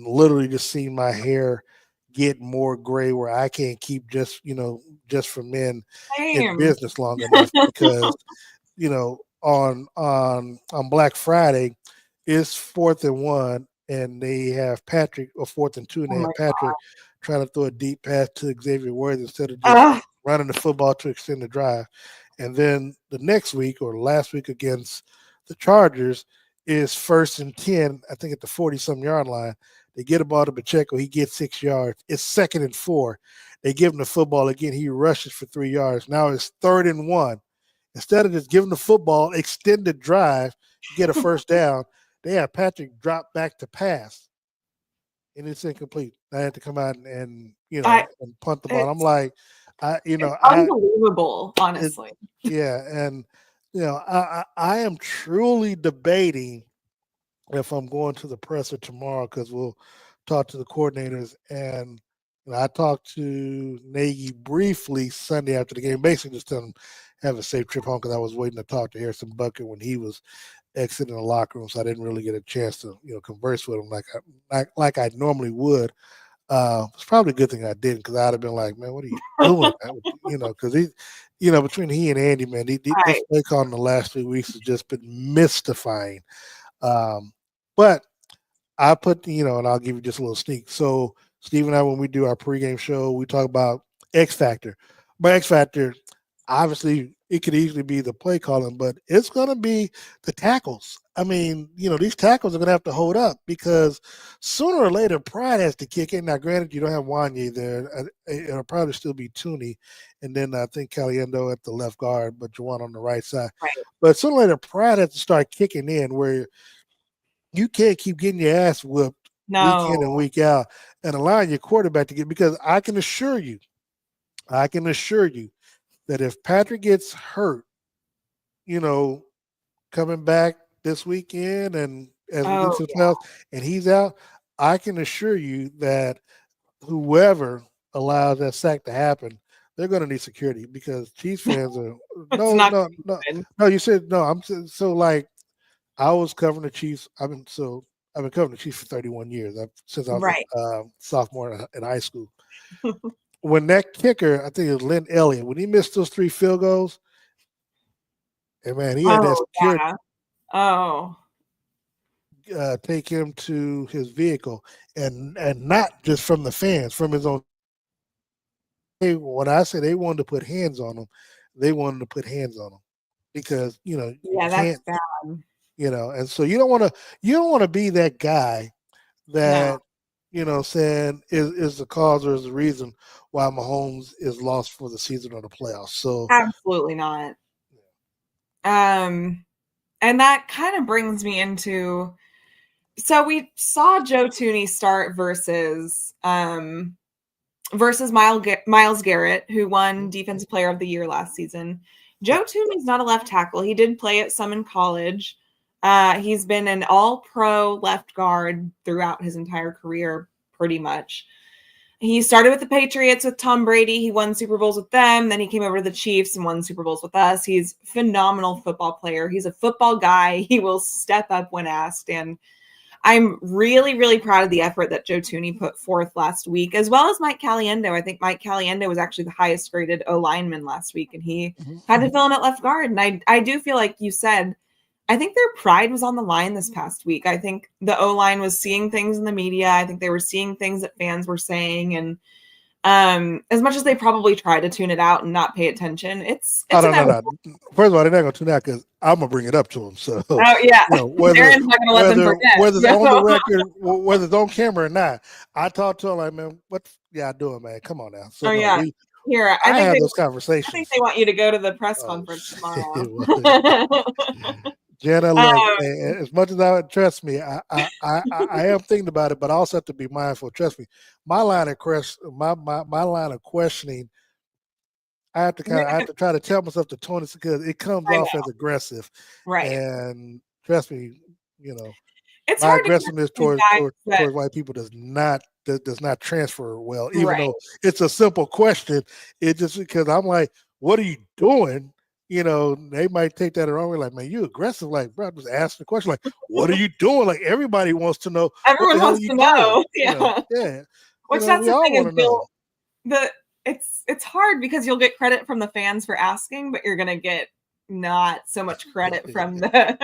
literally just see my hair get more gray, where I can't keep just for men in Same. business long enough, because on Black Friday it's 4th and 1, and they have Patrick, or 4th and 2, and Oh they my have Patrick trying to throw a deep pass to Xavier Worthy instead of just God. running the football to extend the drive. And then the next week, or last week against the Chargers, is 1st and 10, I think at the 40-some yard line. They get a ball to Pacheco. He gets 6 yards. It's 2nd and 4. They give him the football again. He rushes for 3 yards. Now it's 3rd and 1. Instead of just giving the football, extended drive, get a first down, they have Patrick drop back to pass, and it's incomplete. I had to come out and and punt the ball. I'm like, it's unbelievable, honestly. and I am truly debating if I'm going to the presser tomorrow, because we'll talk to the coordinators. And I talked to Nagy briefly Sunday after the game, basically just telling him have a safe trip home, because I was waiting to talk to Harrison Bucket when he was exiting the locker room, so I didn't really get a chance to converse with him like I normally would. It's probably a good thing I didn't, because I'd have been like, man, what are you doing? Because between he and Andy, man, this play call in the last 3 weeks has just been mystifying. But I put, and I'll give you just a little sneak. So Steve and I, when we do our pregame show, we talk about X Factor. By X Factor, obviously it could easily be the play calling, but it's going to be the tackles. I mean, these tackles are going to have to hold up, because sooner or later pride has to kick in. Now, granted, you don't have Wanye there. It'll probably still be Tooney, and then I think Caliendo at the left guard, but Juwan on the right side. Right. But sooner or later pride has to start kicking in, where you can't keep getting your ass whipped week in and week out and allowing your quarterback to get, because I can assure you that if Patrick gets hurt, coming back this weekend and as we get to the playoffs and he's out, I can assure you that whoever allows that sack to happen, they're going to need security, because Chiefs fans are no. You said no. I'm so like, I was covering the Chiefs. I've been covering the Chiefs for 31 years. Since I was a sophomore in high school. When that kicker, I think it was Lynn Elliott, when he missed those 3 field goals, and man, he had that security take him to his vehicle, and not just from the fans, from his own. When I say they wanted to put hands on him, they wanted to put hands on him, because you can't, that's bad. And so you don't want to be that guy that saying is the cause or is the reason why Mahomes is lost for the season or the playoffs. So absolutely not. And that kind of brings me into So we saw Joe Thuney start versus Myles Garrett, who won Defensive Player of the Year last season. Joe Thuney's not a left tackle. He did play it some in college. He's been an all-pro left guard throughout his entire career, pretty much. He started with the Patriots with Tom Brady. He won Super Bowls with them. Then he came over to the Chiefs and won Super Bowls with us. He's a phenomenal football player. He's a football guy. He will step up when asked. And I'm really, really proud of the effort that Joe Thuney put forth last week, as well as Mike Caliendo. I think Mike Caliendo was actually the highest graded O-lineman last week, and he had to fill in at left guard. And I do feel like you said, I think their pride was on the line this past week. I think the O-line was seeing things in the media. I think they were seeing things that fans were saying. And as much as they probably try to tune it out and not pay attention, it's no. First of all, they're not going to tune out because I'm going to bring it up to them. So, yeah, Darren's not going to let them forget. Whether it's on the record, whether it's on camera or not, I talked to them like, man, what y'all doing, man? Come on now. So, I have those conversations. I think they want you to go to the press conference tomorrow. Jenna, look, as much as I trust me, I am thinking about it, but I also have to be mindful. Trust me, my line of questioning, I have to try to tell myself to tone it because it comes off as aggressive, right? And trust me, it's my aggressiveness towards white people does not transfer well, even though it's a simple question. It just because I'm like, what are you doing? They might take that the wrong way. Like, man, you aggressive. Like, bro, just ask the question. Like, what are you doing? Like, everybody wants to know. Everyone wants to know. Yeah. Which that's the thing is, it's hard because you'll get credit from the fans for asking, but you're gonna get not so much credit from the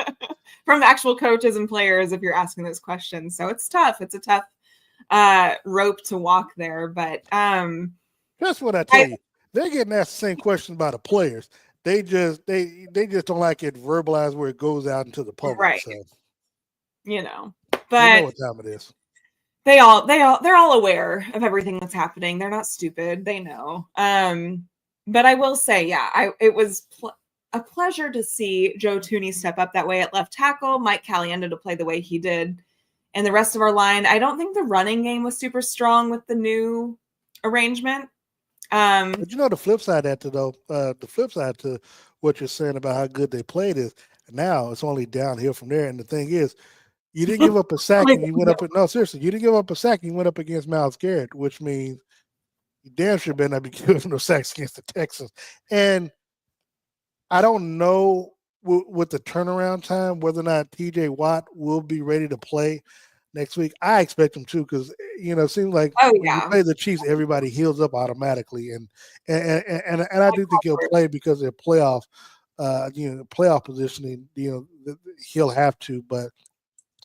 actual coaches and players if you're asking those questions. So it's tough. It's a tough rope to walk there. But that's what I tell you. They're getting asked the same questions by the players. They just don't like it verbalized where it goes out into the public. Right. So. But you know what time it is. They're all aware of everything that's happening. They're not stupid. They know. But I will say, it was a pleasure to see Joe Thuney step up that way at left tackle, Mike Caliendo to play the way he did, and the rest of our line. I don't think the running game was super strong with the new arrangement. But the flip side of that, though, the flip side to what you're saying about how good they played is now it's only downhill from there. And the thing is, you didn't give up a sack and you went up. No, seriously, you didn't give up a sack and you went up against Myles Garrett, which means you damn sure better not be giving no sacks against the Texans. And I don't know with the turnaround time whether or not TJ Watt will be ready to play next week. I expect him to because it seems like when you play the Chiefs, everybody heals up automatically, and I do think he'll play because of playoff, playoff positioning. He'll have to, but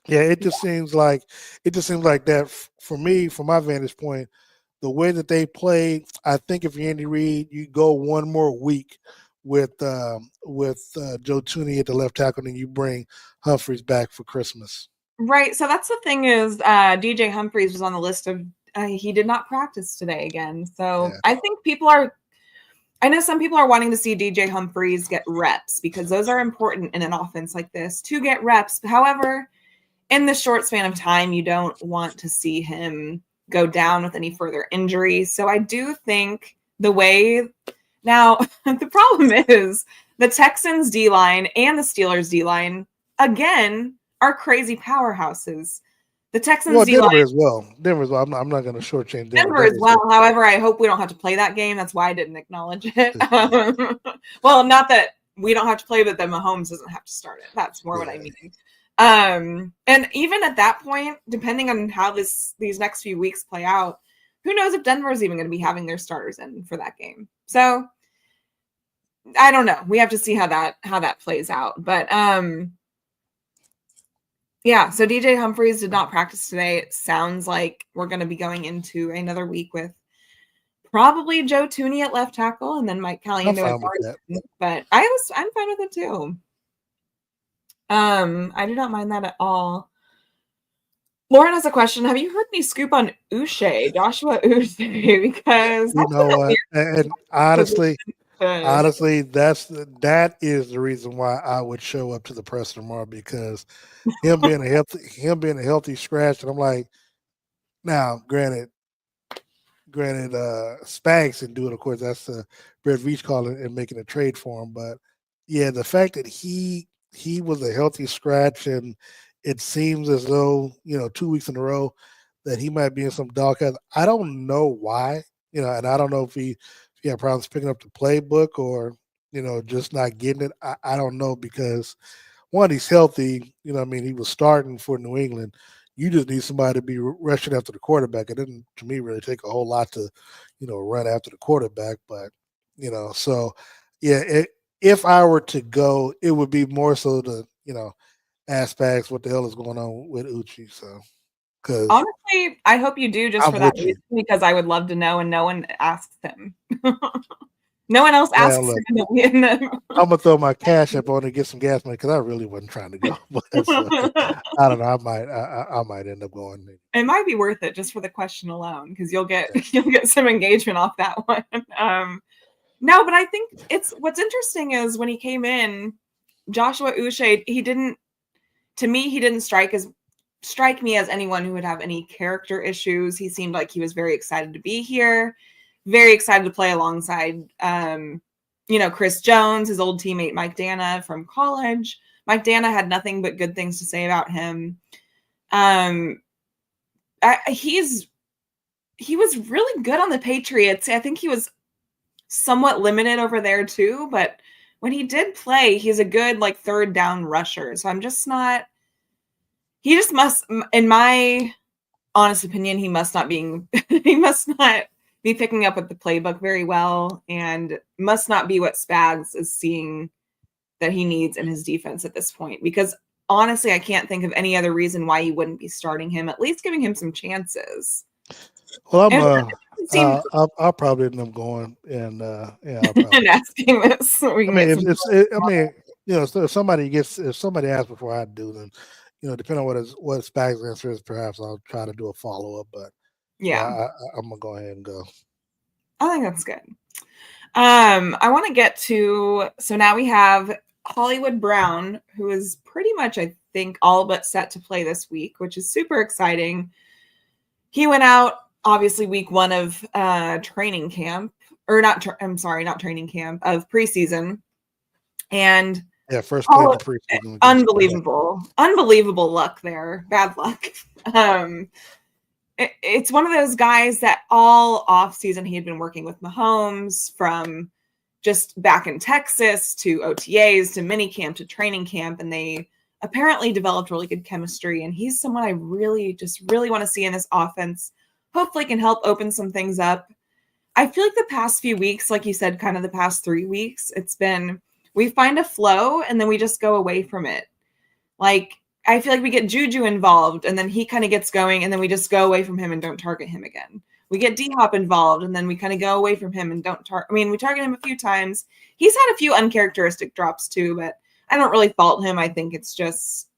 it just seems like that for me, from my vantage point, the way that they play. I think if you're Andy Reid, you go one more week with Joe Thuney at the left tackle, and you bring Humphries back for Christmas. Right. So that's the thing is DJ Humphries was on the list of he did not practice today again. So I think I know some people are wanting to see DJ Humphries get reps because those are important in an offense like this to get reps. However, in the short span of time, you don't want to see him go down with any further injuries. So I do think the problem is the Texans D-line and the Steelers D-line, again, are crazy powerhouses. The Texans Denver as well. I'm not going to shortchange Denver as well. However, I hope we don't have to play that game. That's why I didn't acknowledge it. Well, not that we don't have to play, but that Mahomes doesn't have to start it. That's more what I mean. And even at that point, depending on how these next few weeks play out, who knows if Denver is even going to be having their starters in for that game. So I don't know. We have to see how that plays out. But so DJ Humphries did not practice today. It sounds like we're going to be going into another week with probably Joe Thuney at left tackle and then Mike Caliendo at guard. But I'm fine with it too. I do not mind that at all. Lauren has a question. Have you heard any scoop on Joshua Uche? Because and honestly, Honestly, that is the reason why I would show up to the press tomorrow, because him being a healthy scratch, and I'm like, now, granted, Spags and do it. Of course, that's Brett Veach calling and making a trade for him. But yeah, the fact that he was a healthy scratch, and it seems as though 2 weeks in a row that he might be in some doghouse. I don't know why, and I don't know if he had problems picking up the playbook, or just not getting it. I don't know, because one, he's healthy. I mean, he was starting for New England. You just need somebody to be rushing after the quarterback. It didn't, to me, really take a whole lot to, run after the quarterback. But, so yeah, if I were to go, it would be more so to, ask Spags what the hell is going on with Uchi. So, because Honestly, I hope you do, just I'm for that with you. reason, because I would love to know, and no one asks him. No one else Man, asks look, him in the I'm gonna throw my cash up on to get some gas money, because I really wasn't trying to go. But so, I don't know. I might end up going. It might be worth it just for the question alone, because you'll get Yeah. you'll get some engagement off that one. No, but I think it's what's interesting is when he came in, Joshua Uche, he didn't strike me as anyone who would have any character issues. He seemed like he was very excited to be here, very excited to play alongside Chris Jones, his old teammate Mike Dana from college. Mike Dana had nothing but good things to say about him. He was really good on the Patriots. I think he was somewhat limited over there too, but when he did play, he's a good third down rusher. So I'm just not. He just must, in my honest opinion, he must not be picking up with the playbook very well, and must not be what Spags is seeing that he needs in his defense at this point. Because honestly, I can't think of any other reason why you wouldn't be starting him, at least giving him some chances. Well, Seems I'll probably end up going, and yeah, I'll probably. and asking this, so we I can mean, get some. so if somebody asks before I do, then depending on what Spags' answer is, perhaps I'll try to do a follow up. But yeah, Yeah, I'm gonna go ahead and go. I think that's good. I want to get to, so now we have Hollywood Brown, who is pretty much, I think, all but set to play this week, which is super exciting. He went out, obviously, week one of training camp, or not, not training camp, of preseason. And Yeah, first play of the preseason. Unbelievable luck there. Bad luck. It's one of those guys that all offseason he had been working with Mahomes, from just back in Texas to OTAs to mini camp to training camp, and they apparently developed really good chemistry. And he's someone I really want to see in this offense. Hopefully can help open some things up. I feel like the past few weeks, like you said, kind of the past 3 weeks, it's been, we find a flow and then we just go away from it. Like, I feel like we get Juju involved and then he kind of gets going and then we just go away from him and don't target him again. We get D-Hop involved and then we kind of go away from him and don't target. I mean, we target him a few times. He's had a few uncharacteristic drops too, but I don't really fault him. I think it's just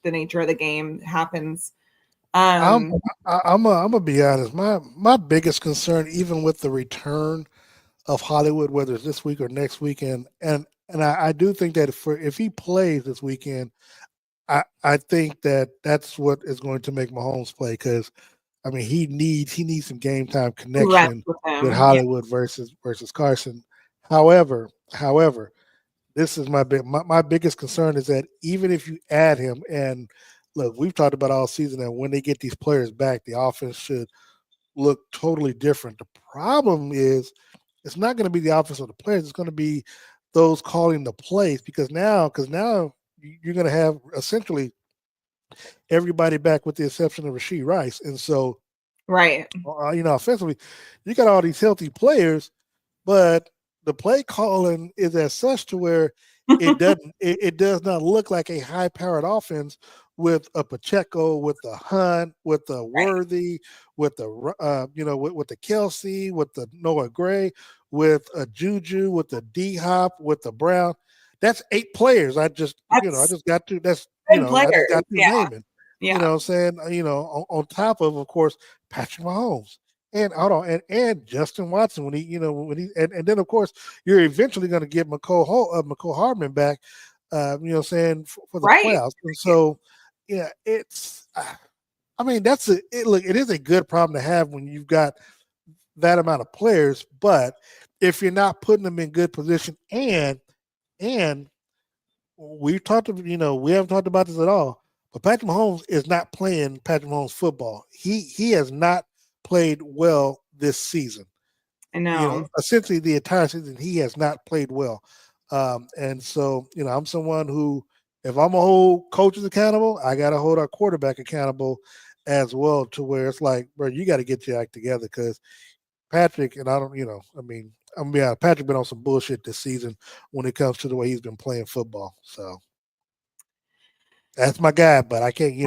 the nature of the game happens. I'm gonna be honest. My biggest concern, even with the return of Hollywood, whether it's this week or next weekend, and I do think that if he plays this weekend, I think that's what is going to make Mahomes play, because I mean he needs some game time connection with Yeah. Hollywood versus Carson. However, this is my biggest concern is that even if you add him, and look, we've talked about all season that when they get these players back, the offense should look totally different. The problem is it's not going to be the offense of the players. It's going to be those calling the plays, because now you're going to have essentially everybody back with the exception of Rashee Rice. And so, Right. Offensively, you got all these healthy players, but the play calling is as such to where it does not look like a high powered offense with a Pacheco, with the Hunt, with the Worthy, with the with the Kelsey, with the Noah Gray, with a Juju, with the D-Hop, with the Brown. That's 8 players. I just got to Players. naming. Yeah. Saying, on top of course, Patrick Mahomes. And hold on, and Justin Watson when and then of course you're eventually going to get McCole Hardman back, saying for the Right. playoffs. And so, yeah, it's. I mean, it is a good problem to have when you've got that amount of players, but if you're not putting them in good position, and we haven't talked about this at all, but Patrick Mahomes is not playing Patrick Mahomes football. He has not played well this season. I know. Essentially the entire season he has not played well. And so, I'm someone who, if I'm gonna hold coaches accountable, I gotta hold our quarterback accountable as well, to where it's like, bro, you got to get your act together, because Patrick, and I don't, I mean, I'm gonna be honest, Patrick been on some bullshit this season when it comes to the way he's been playing football. So that's my guy, but I can't,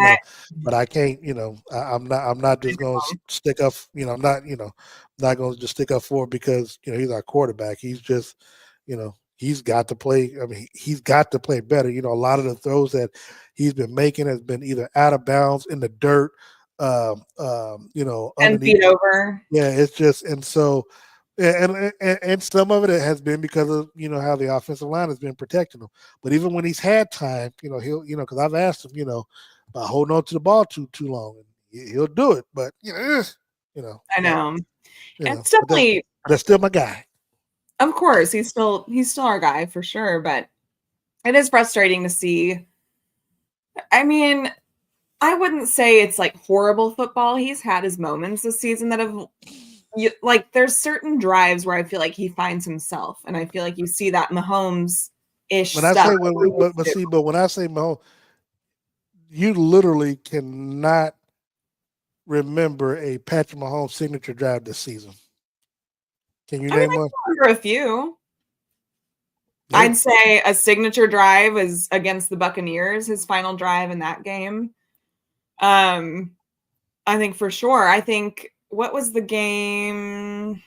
I'm not just going to stick up, not going to just stick up for it because, he's our quarterback. He's just, he's got to play. I mean, he's got to play better. A lot of the throws that he's been making has been either out of bounds, in the dirt, and feet over. Yeah, it's just, and so, and some of it has been because of how the offensive line has been protecting him. But even when he's had time, he'll because I've asked him about holding on to the ball too long, and he'll do it. But I know. But, it's definitely that's still my guy. Of course, he's still our guy for sure. But it is frustrating to see. I mean, I wouldn't say it's like horrible football. He's had his moments this season that have. There's certain drives where I feel like he finds himself, and I feel like you see that Mahomes-ish stuff. But when I say Mahomes, you literally cannot remember a Patrick Mahomes signature drive this season. Can you name one? I remember a few. Yeah. I'd say a signature drive is against the Buccaneers, his final drive in that game. I think for sure. I think. What was the game?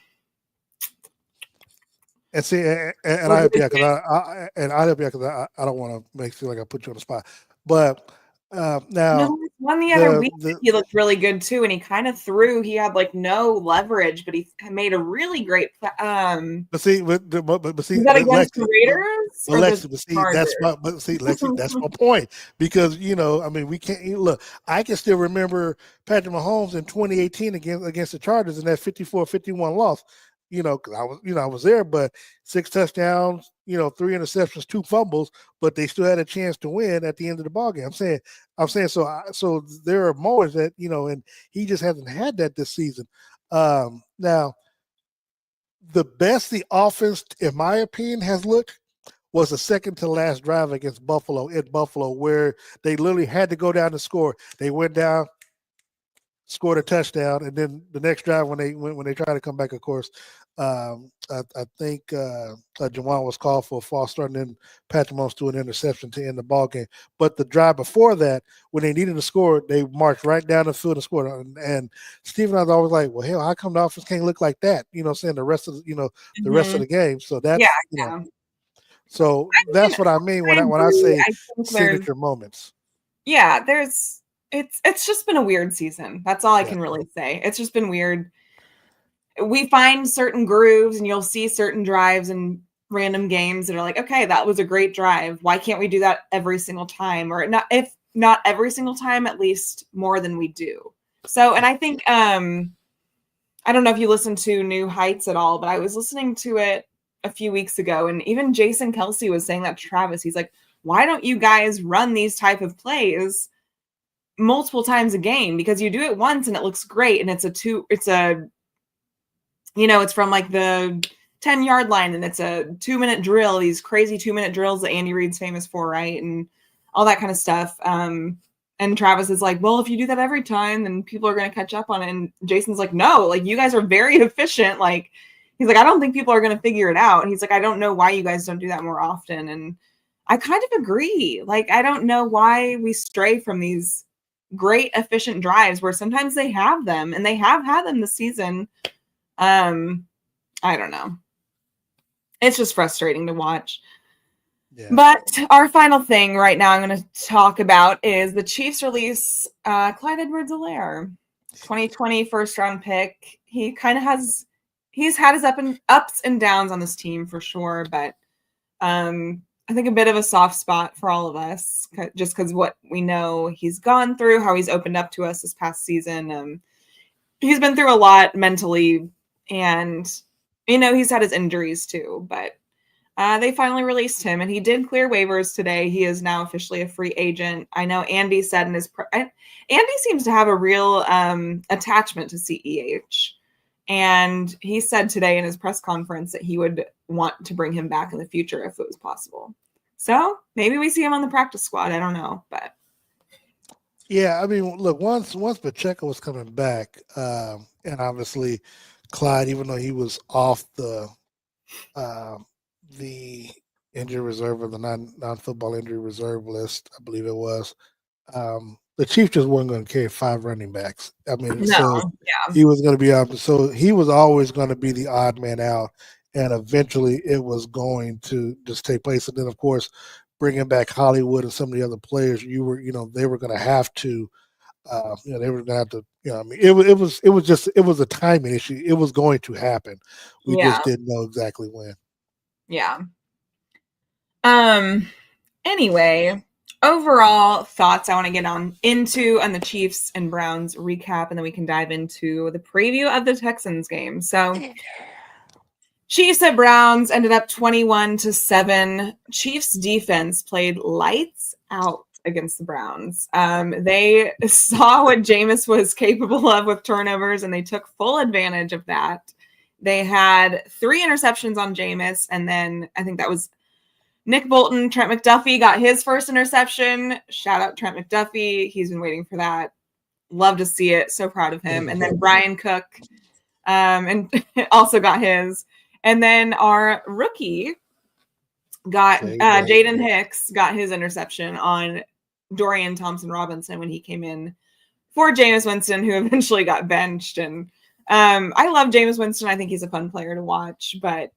And see, and I help you because I don't want to make it feel like I put you on the spot. But now one the other week he looked really good too, and he kind of threw. He had like no leverage, but he made a really great. But see, was that against the Raiders? Lexi, that's my point. Because I mean, we can't look. I can still remember Patrick Mahomes in 2018 against the Chargers in that 54-51 loss. Because I was there, but 6 touchdowns, 3 interceptions, 2 fumbles, but they still had a chance to win at the end of the ballgame. I'm saying so there are moments that, and he just hasn't had that this season. Now, the best the offense, in my opinion, has looked was the second to last drive against Buffalo, where they literally had to go down to score. They went down, scored a touchdown, and then the next drive when they try to come back, of course, I think Jawan was called for a false start, and then Patrick Mahomes threw an interception to end the ball game. But the drive before that, when they needed to score, they marched right down the field and scored. And Steve and I was always like, well, hell, how come the offense can't look like that? Saying the rest of the game. So that's So that's what I mean when I say signature moments. Yeah, it's just been a weird season. That's all I can really say. It's just been weird. We find certain grooves, and you'll see certain drives and random games that are like, okay, that was a great drive. Why can't we do that every single time? Or not, if not every single time, at least more than we do. So, and I think, I don't know if you listen to New Heights at all, but I was listening to it a few weeks ago, and even Jason Kelsey was saying that to Travis. He's like, why don't you guys run these type of plays multiple times a game? Because you do it once and it looks great, and it's from like the 10-yard line, and it's a 2-minute drill, these crazy 2-minute drills that Andy Reid's famous for, right? And all that kind of stuff. And Travis is like, well, if you do that every time, then people are going to catch up on it. And Jason's like, no, like, you guys are very efficient. Like, he's like, I don't think people are going to figure it out. And he's like, I don't know why you guys don't do that more often. And I kind of agree. Like, I don't know why we stray from these great efficient drives where sometimes they have them, and they have had them this season. I don't know. It's just frustrating to watch. Yeah. But our final thing right now I'm going to talk about is the Chiefs release Clyde Edwards-Helaire, 2020 first round pick. he kind of he's had his ups and downs on this team for sure, but I think a bit of a soft spot for all of us, just because what we know he's gone through, how he's opened up to us this past season. He's been through a lot mentally, and he's had his injuries too, but they finally released him, and he did clear waivers today. He is now officially a free agent. I know Andy said in his Andy seems to have a real attachment to CEH, and he said today in his press conference that he would want to bring him back in the future if it was possible. So maybe we see him on the practice squad. I don't know, but yeah, I mean, look, once Pacheco was coming back, and obviously Clyde, even though he was off the injury reserve or the non-football injury reserve list, I believe it was. The Chiefs just weren't going to carry 5 running backs. I mean, he was going to be up. So he was always going to be the odd man out, and eventually it was going to just take place. And then, of course, bringing back Hollywood and some of the other players, they were going to have to, they were going to have to. I mean, it was a timing issue. It was going to happen. We just didn't know exactly when. Yeah. Anyway, overall thoughts I want to get into the Chiefs and Browns recap, and then we can dive into the preview of the Texans game. So Chiefs at Browns ended up 21-7. Chiefs defense played lights out against the Browns. They saw what Jameis was capable of with turnovers, and they took full advantage of that. They had 3 interceptions on Jameis, and then I think that was Nick Bolton. Trent McDuffie got his first interception. Shout out Trent McDuffie. He's been waiting for that. Love to see it. So proud of him. And then Brian Cook and also got his. And then our rookie got Jaden Hicks got his interception on Dorian Thompson-Robinson when he came in for Jameis Winston, who eventually got benched. And I love Jameis Winston. I think he's a fun player to watch, but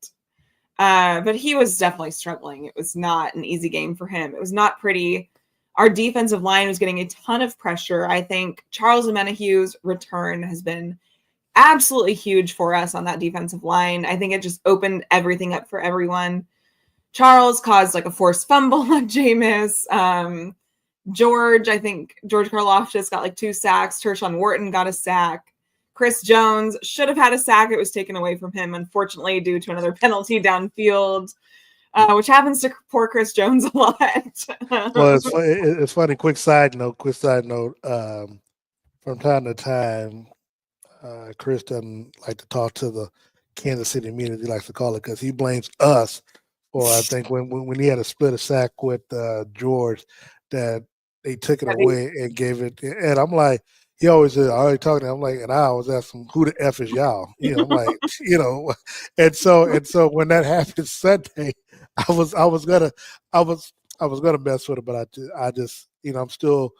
he was definitely struggling. It was not an easy game for him. It was not pretty. Our defensive line was getting a ton of pressure. I think Charles Omenahue's return has been absolutely huge for us on that defensive line. I think it just opened everything up for everyone. Charles caused like a forced fumble on Jameis. I think George Karlaftis got like 2 sacks. Tershawn Wharton got a sack. Chris Jones should have had a sack. It was taken away from him, unfortunately, due to another penalty downfield, which happens to poor Chris Jones a lot. Well, it's funny. Quick side note. From time to time, Chris doesn't like to talk to the Kansas City media, he likes to call it, because he blames us for, I think, when he had to split a sack with George, that they took it away and gave it. And I'm like, he always said, I already talking to him. I'm like, and I always ask him, who the F is y'all? I'm like, and so when that happened Sunday, I was gonna mess with it, but I just I'm still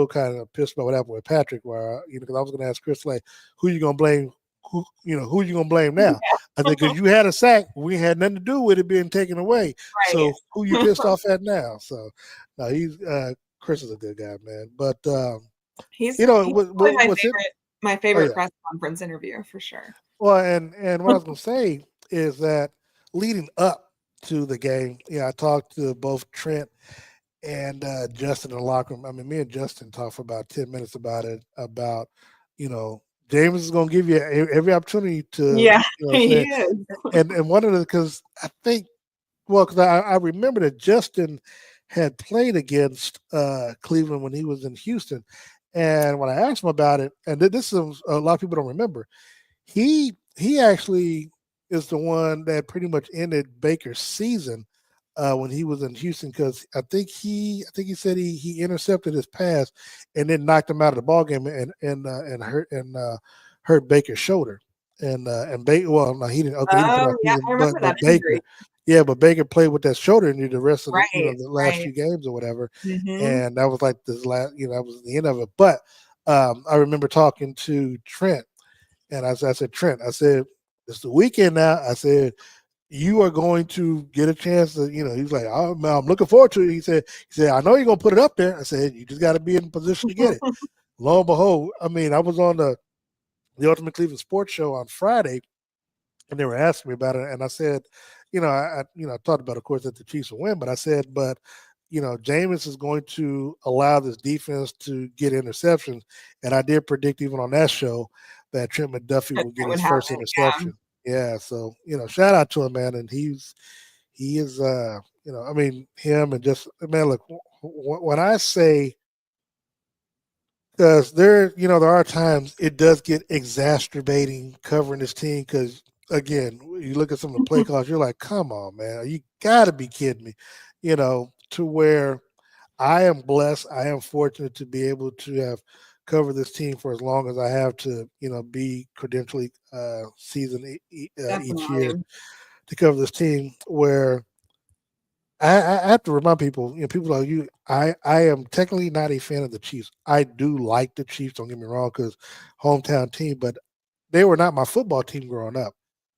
kind of pissed about what happened with Patrick, where because I was gonna ask Chris, like, who you gonna blame? Who you gonna blame now? I think because you had a sack, we had nothing to do with it being taken away. Right. So who you pissed off at now? So no, Chris is a good guy, man. But he's my favorite press conference interview for sure. Well, and what I was gonna say is that leading up to the game, I talked to both Trent and Justin in the locker room. I mean, me and Justin talked for about 10 minutes about it, about James is going to give you every opportunity to. Yeah, he is. And one of the, because I think, because I remember that Justin had played against Cleveland when he was in Houston. And when I asked him about it, and this is a lot of people don't remember, he actually is the one that pretty much ended Baker's season when he was in Houston, because I think he said he intercepted his pass and then knocked him out of the ball game and hurt Baker's shoulder and Baker. Well, no, he didn't. Okay, he didn't I remember that Baker. injury. Yeah, but Baker played with that shoulder injury the rest of the last few games or whatever, and that was like this last. That was the end of it. But I remember talking to Trent, and I said, Trent, I said, it's the weekend now. I said, you are going to get a chance to, he's like, I'm looking forward to it. He said, I know you're going to put it up there. I said, you just got to be in position to get it. Lo and behold, I mean, I was on the the Ultimate Cleveland Sports Show on Friday, and they were asking me about it, and I said, I talked about, of course, that the Chiefs will win, but I said, but Jameis is going to allow this defense to get interceptions, and I did predict even on that show that Trent McDuffie will get That would his first happen. Yeah. interception. Yeah, so shout out to him, man, and he is, I mean, him and just man, look, when I say, because there are times it does get exacerbating covering this team because again, you look at some of the play calls, you're like, come on, man, you got to be kidding me, to where I am blessed, I am fortunate to be able to have covered this team for as long as I have to, be credentially seasoned each year Definitely. to cover this team where I have to remind people, people like you, I am technically not a fan of the Chiefs. I do like the Chiefs, don't get me wrong, because hometown team, but they were not my football team growing up.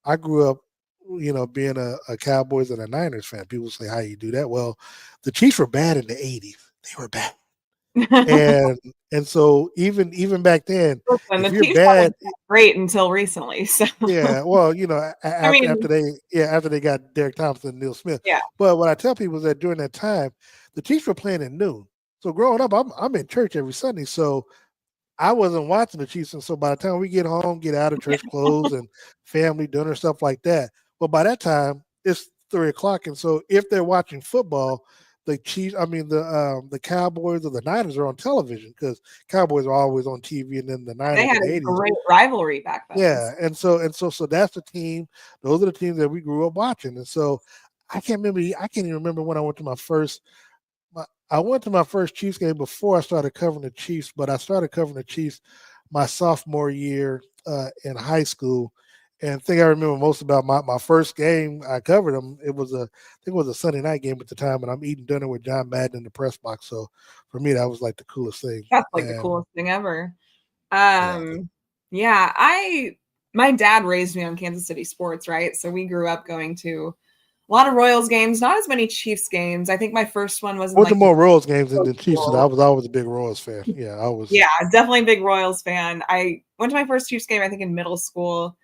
I grew up, being a Cowboys and a Niners fan. People say, how you do that? Well, the Chiefs were bad in the 80s. They were bad. And so even back then, Listen, if the you're Chiefs bad, haven't been great until recently. So yeah, well, I after mean, they got Derek Thompson and Neil Smith. yeah. But what I tell people is that during that time, the Chiefs were playing at noon. So growing up, I'm in church every Sunday. So I wasn't watching the Chiefs. And so by the time we get home, get out of church clothes and family dinner, stuff like that. But by that time, it's 3:00. And so if they're watching football, the Chiefs, I mean the Cowboys or the Niners are on television because Cowboys are always on TV, and then the They Niners had in the a 80s. great rivalry back then. Yeah, and so that's the team. Those are the teams that we grew up watching, and so I can't remember. I can't even remember when I went to my first. I went to my first Chiefs game before I started covering the Chiefs, but I started covering the Chiefs my sophomore year in high school. And the thing I remember most about my first game I covered them, I think it was a Sunday night game at the time, and I'm eating dinner with John Madden in the press box. So for me, that was like the coolest thing. That's like the And coolest thing ever. yeah, Yeah, my dad raised me on Kansas City sports, right? So we grew up going to a lot of Royals games, not as many Chiefs games. I think my first one was in went to like more Royals games than the Chiefs, and I school. was always a big Royals fan. Yeah, I was. Yeah, definitely a big Royals fan. I went to my first Chiefs game, I think, in middle school,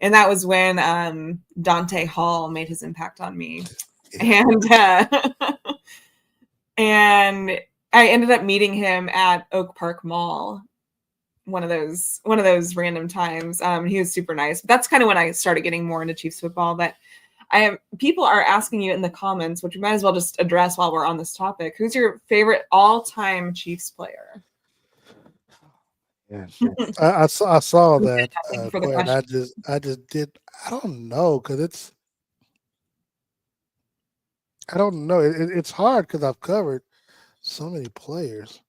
and that was when Dante Hall made his impact on me. Yeah. And and I ended up meeting him at Oak Park Mall one of those random times. He was super nice. But that's kind of when I started getting more into Chiefs football. But people are asking you in the comments, which we might as well just address while we're on this topic. Who's your favorite all-time Chiefs player? Yeah, I saw that, Thank you for the and question. I just did. I don't know because I don't know. It's hard because I've covered so many players.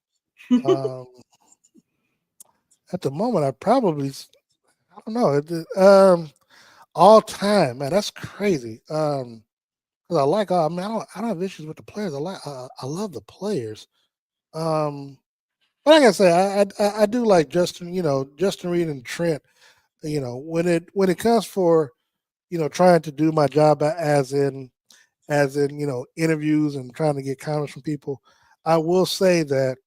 Um, at the moment, I don't know. All time, man, that's crazy. Because I like, I mean, I don't have issues with the players. I love the players. Um, but like I say, I do like Justin. Justin Reed and Trent. When it comes for trying to do my job as in interviews and trying to get comments from people, I will say that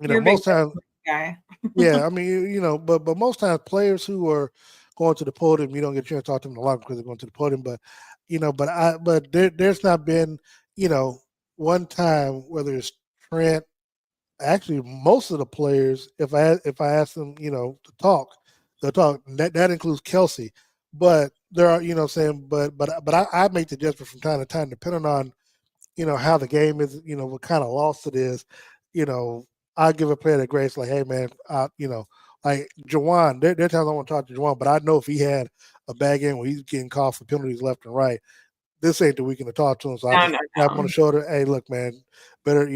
You're a big most times, guy. yeah, I mean but most times players who are going to the podium, you don't get a chance to talk to them a lot because they're going to the podium, but there's not been one time whether it's Trent, actually most of the players, if I ask them to talk, they'll talk. That includes Kelsey, but there are saying but I make the judgment from time to time depending on how the game is, what kind of loss it is. you know I'll give a player the grace, like, hey man, like Jawan, there are times I want to talk to Jawan, but I know if he had a bad game where he's getting called for penalties left and right, this ain't the weekend to talk to him. So I No, just no, tap him on no. the shoulder. Hey, look, man, better,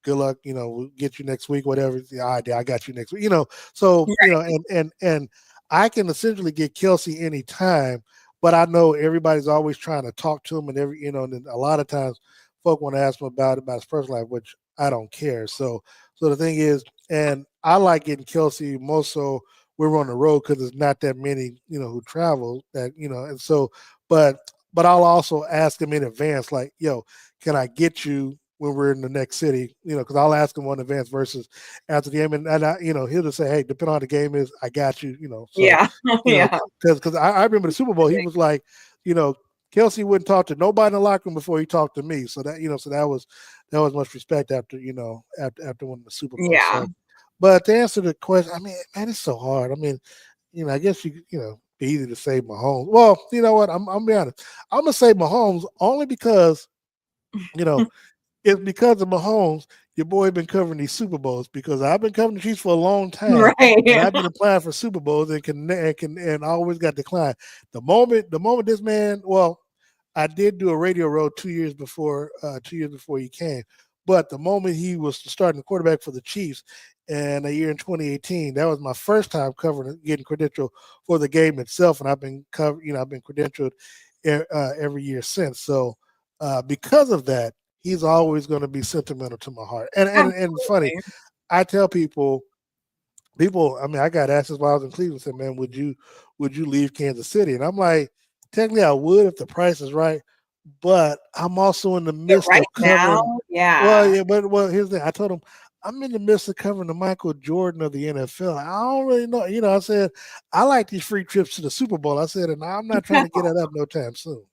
good luck. We'll get you next week, whatever. Yeah, all right, I got you next week. So Right. and I can essentially get Kelsey anytime, but I know everybody's always trying to talk to him, and and then a lot of times folk want to ask him about his personal life, which I don't care. So the thing is, and I like getting Kelsey most so we're on the road because there's not that many who travel that and so but I'll also ask him in advance, like, yo, can I get you when we're in the next city, because I'll ask him on advance versus after the game, and I, he'll just say, hey, depending on how the game is, I got you, so Yeah. Yeah. because I remember the Super Bowl, he was like, Kelsey wouldn't talk to nobody in the locker room before he talked to me, so that was much respect after after winning the Super Bowl. Yeah. So, but to answer the question, I mean, man, it's so hard. I mean, I guess be easy to say Mahomes. Well, you know what? I'm be honest. I'm gonna say Mahomes only because it's because of Mahomes. Your boy been covering these Super Bowls because I've been covering the Chiefs for a long time, Right. and I've been applying for Super Bowls and always got declined. The moment this man, well, I did do a radio road 2 years before he came, but the moment he was starting the quarterback for the Chiefs, and a year in 2018, that was my first time getting credentialed for the game itself, and I've been credentialed every year since. So because of that, he's always going to be sentimental to my heart. And it's funny, I tell people, I mean, I got asked this while I was in Cleveland, said, man, would you leave Kansas City? And I'm like, technically I would if the price is right, but I'm also in the midst of covering. Now, yeah. Well, yeah, but here's the thing. I told him I'm in the midst of covering the Michael Jordan of the NFL. I don't really know. I said, I like these free trips to the Super Bowl. I said, and I'm not trying to get that up no time soon.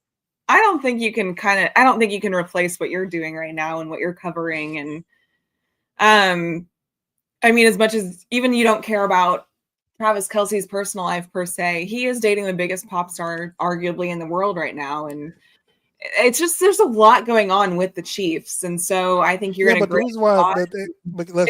I don't think you can replace what you're doing right now and what you're covering. And I mean, as much as even you don't care about Travis Kelce's personal life per se, he is dating the biggest pop star arguably in the world right now. And it's just, there's a lot going on with the Chiefs. And so I think you're in a great spot. It's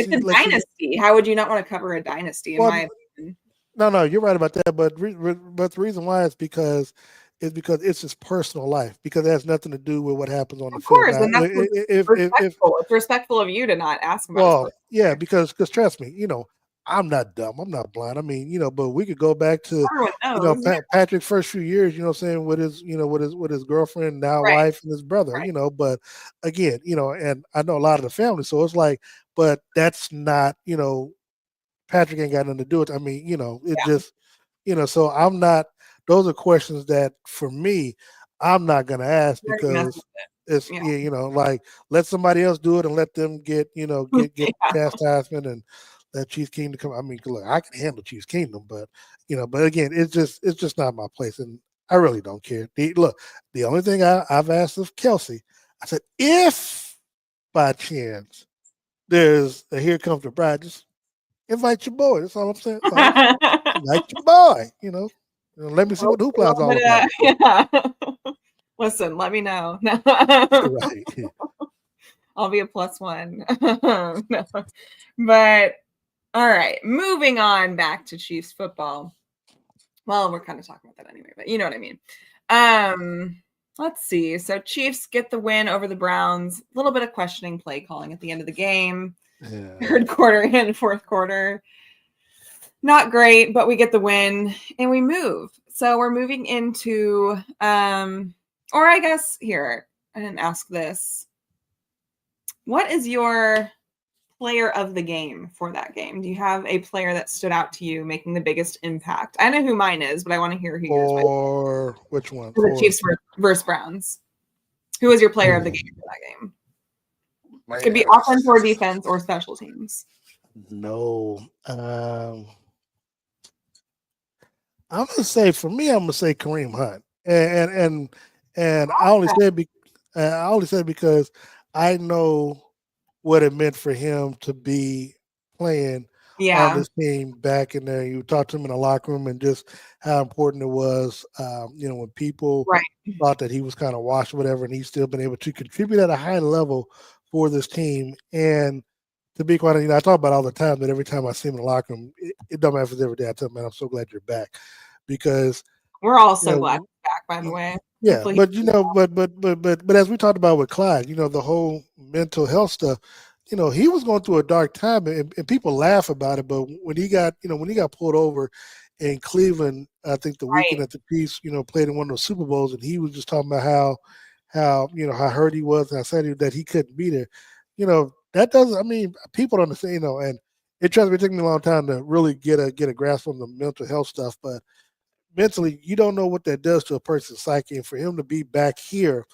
a dynasty. How would you not want to cover a dynasty in my opinion? No, you're right about that. But the reason why is because it's his personal life, because it has nothing to do with what happens on the field. Of course, and that's respectful. It's respectful of you to not ask him. Well, yeah, because trust me, I'm not dumb. I'm not blind. I mean, but we could go back to Patrick's first few years, saying with his girlfriend, now wife, and his brother, but again, and I know a lot of the family, so it's like, but that's not, Patrick ain't got nothing to do with it. I mean, it just, so I'm not. Those are questions that, for me, I'm not going to ask because it's like, let somebody else do it and let them get chastisement and let Chiefs Kingdom come. I mean, look, I can handle Chiefs Kingdom, but but again, it's just not my place, and I really don't care. The only thing I've asked of Kelsey, I said, if by chance there's a Here Comes the Bride, just invite your boy. That's all I'm saying. Invite your boy. Let me see what the hoopla is all about. Yeah. Listen, let me know. Right. I'll be a +1. No. But all right, moving on back to Chiefs football. Well, we're kind of talking about that anyway, but you know what I mean. Let's see. So Chiefs get the win over the Browns. A little bit of questioning play calling at the end of the game. Yeah. Third quarter and fourth quarter. Not great, but we get the win and we move. So we're moving into, or I guess here, I didn't ask this. What is your player of the game for that game? Do you have a player that stood out to you making the biggest impact? I know who mine is, but I want to hear who yours was. Or which one? For the Chiefs versus Browns. Who was your player of the game for that game? Man. Could be offense or defense or special teams. No. I'm gonna say Kareem Hunt, and I only said because I know what it meant for him to be playing on this team back in there. You talked to him in the locker room and just how important it was. When people thought that he was kind of washed or whatever, and he's still been able to contribute at a high level for this team. And to be quite honest, I talk about all the time that every time I see him in the locker room, it don't matter if it's every day. I tell him, man, I'm so glad you're back, because we're all so glad you're back, by the way. Yeah, but as we talked about with Clyde, the whole mental health stuff, he was going through a dark time, and people laugh about it. But when he got pulled over in Cleveland, I think the weekend that the Chiefs, played in one of those Super Bowls, and he was just talking about how hurt he was and how sad that he couldn't be there. That doesn't. I mean, people don't understand. And it took me a long time to really get a grasp on the mental health stuff, but mentally, you don't know what that does to a person's psyche. And for him to be back here,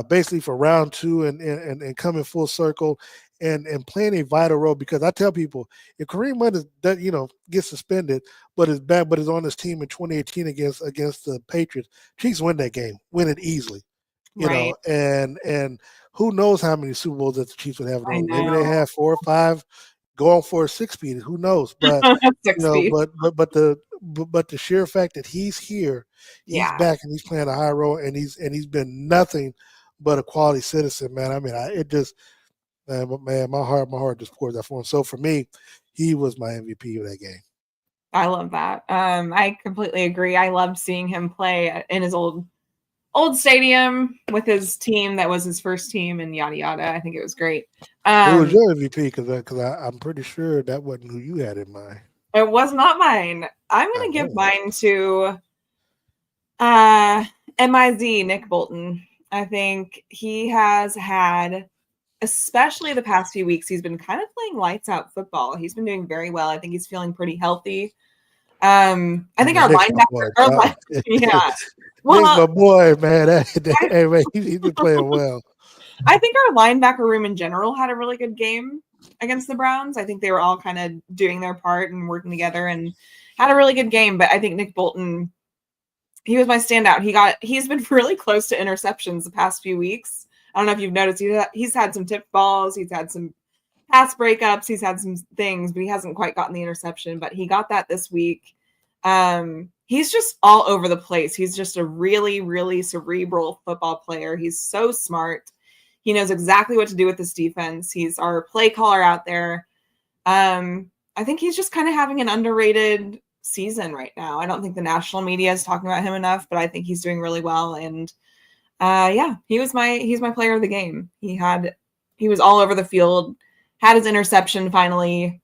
basically for round two and coming full circle and playing a vital role. Because I tell people, if Kareem Hunt gets suspended, but is back, but is on this team in 2018 against the Patriots, Chiefs win that game, win it easily. Right. And who knows how many Super Bowls that the Chiefs would have in a I row. Maybe they know. have 4 or 5 going for a 6-speed. Who knows? But Six feet. but the sheer fact that he's here, he's Yeah. back and he's playing a high role and he's been nothing but a quality citizen, man. I mean, my heart just pours out for him. So for me, he was my MVP of that game. I love that. I completely agree. I loved seeing him play in his old stadium with his team that was his first team and yada yada. I think it was great. Who was your MVP? Because I'm pretty sure that wasn't who you had in mind. It was not mine. I'm going to give mine to MIZ, Nick Bolton. I think he has had, especially the past few weeks, he's been kind of playing lights out football. He's been doing very well. I think he's feeling pretty healthy. I think our linebacker, yeah. Well, Nick's my boy, man. Hey, man, he's been playing well. I think our linebacker room in general had a really good game against the Browns. I think they were all kind of doing their part and working together and had a really good game. But I think Nick Bolton, he was my standout. He's been really close to interceptions the past few weeks. I don't know if you've noticed. He's had some tipped balls. He's had some pass breakups. He's had some things, but he hasn't quite gotten the interception. But he got that this week. He's just all over the place. He's just a really, really cerebral football player. He's so smart. He knows exactly what to do with this defense. He's our play caller out there. I think he's just kind of having an underrated season right now. I don't think the national media is talking about him enough, but I think he's doing really well. And he's my player of the game. He was all over the field, had his interception finally.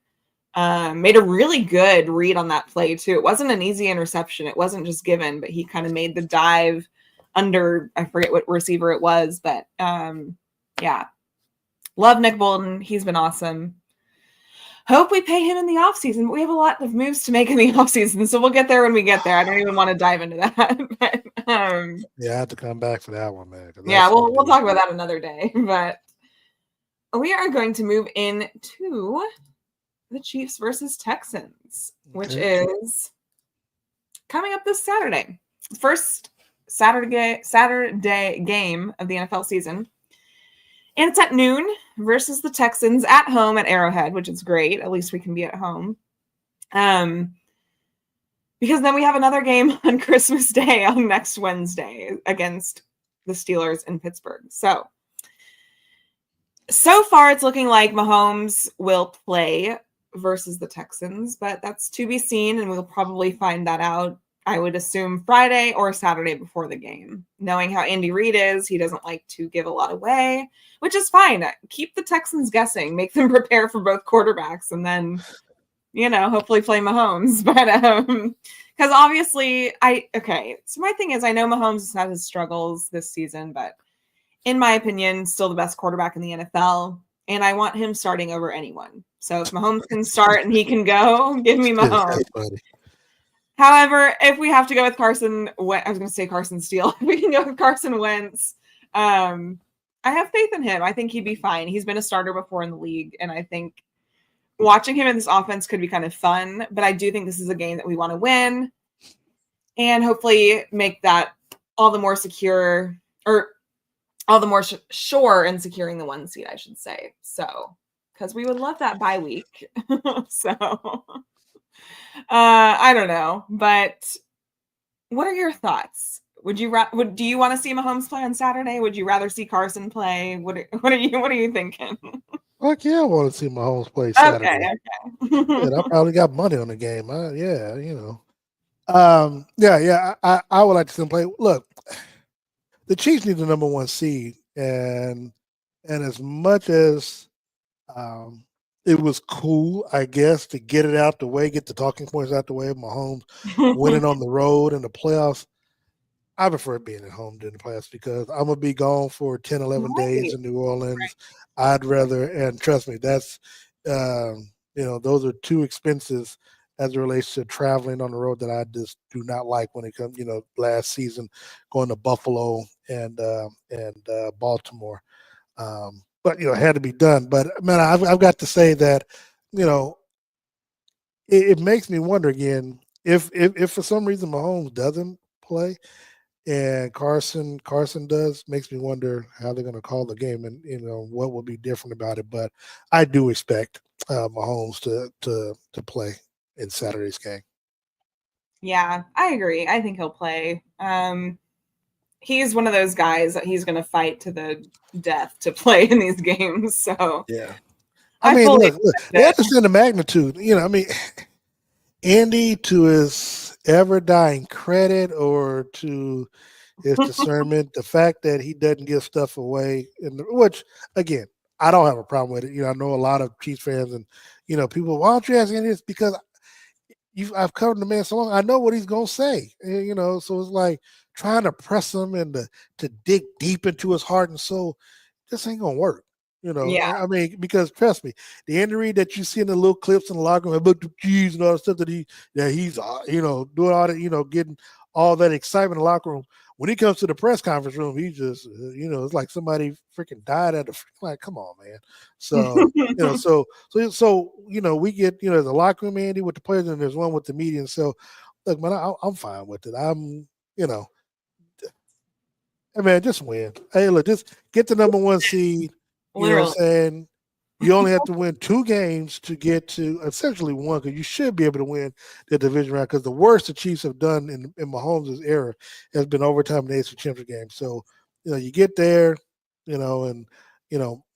Made a really good read on that play too. It wasn't an easy interception. It wasn't just given, but he kind of made the dive under, I forget what receiver it was, but yeah. Love Nick Bolton. He's been awesome. Hope we pay him in the offseason, but we have a lot of moves to make in the offseason, so we'll get there when we get there. I don't even want to dive into that. But, yeah, I have to come back for that one, man. Yeah, we'll talk about that another day. But we are going to move into the Chiefs versus Texans, which is coming up this Saturday. First Saturday game of the NFL season. And it's at noon versus the Texans at home at Arrowhead, which is great. At least we can be at home. Because then we have another game on Christmas Day on next Wednesday against the Steelers in Pittsburgh. So far it's looking like Mahomes will play versus the Texans, but that's to be seen, and we'll probably find that out, I would assume, Friday or Saturday before the game. Knowing how Andy Reid is, he doesn't like to give a lot away, which is fine. Keep the Texans guessing, make them prepare for both quarterbacks, and then, hopefully play Mahomes. But because obviously so my thing is, I know Mahomes has had his struggles this season, but in my opinion, still the best quarterback in the NFL. And I want him starting over anyone. So if Mahomes can start and he can go, give me Mahomes. However, if we have to go with Carson Steele. If we can go with Carson Wentz, I have faith in him. I think he'd be fine. He's been a starter before in the league, and I think watching him in this offense could be kind of fun. But I do think this is a game that we want to win and hopefully make that all the more secure, or all the more sure in securing the 1 seed, I should say. So, because we would love that bye week. So, I don't know, but what are your thoughts? Do you want to see Mahomes play on Saturday? Would you rather see Carson play? What are you thinking? Fuck yeah, I want to see Mahomes play Saturday. Okay. I probably got money on the game. I would like to see him play. Look, the Chiefs need the number 1 seed, and as much as it was cool, I guess, to get it out the way, get the talking points out the way of Mahomes winning on the road in the playoffs, I prefer being at home during the playoffs because I'm going to be gone for 10, 11 days in New Orleans. Right. I'd rather, and trust me, that's, those are 2 expenses as it relates to traveling on the road that I just do not like when it comes, last season going to Buffalo and Baltimore. But it had to be done. But man, I've got to say that you know it makes me wonder again if for some reason Mahomes doesn't play and Carson does, makes me wonder how they're going to call the game and what will be different about it. But I do expect Mahomes to play in Saturday's game. Yeah, I agree. I think he'll play. He's one of those guys that he's going to fight to the death to play in these games. So yeah, I mean, fully look, they understand the magnitude. I mean, Andy, to his ever dying credit or to his discernment, the fact that he doesn't give stuff away, which again, I don't have a problem with it. I know a lot of Chiefs fans and people. Why don't you ask Andy this? Because I've covered the man so long. I know what he's gonna say. So it's like trying to press him and to dig deep into his heart and soul. This ain't gonna work. Yeah. I mean, because trust me, the injury that you see in the little clips in the locker room about the cheese and all the stuff that he's doing all that, getting all that excitement in the locker room. When he comes to the press conference room, he just, it's like somebody freaking died at the, like, come on, man. So, we get, there's a locker room, Andy, with the players, and there's one with the media. And so, look, man, I'm fine with it. Hey, man, just win. Hey, look, just get the number one seed. You know what I'm saying? You only have to win 2 games to get to essentially 1, because you should be able to win the division round, because the worst the Chiefs have done in Mahomes' era has been overtime in the AFC Championship game. So, you get there, and,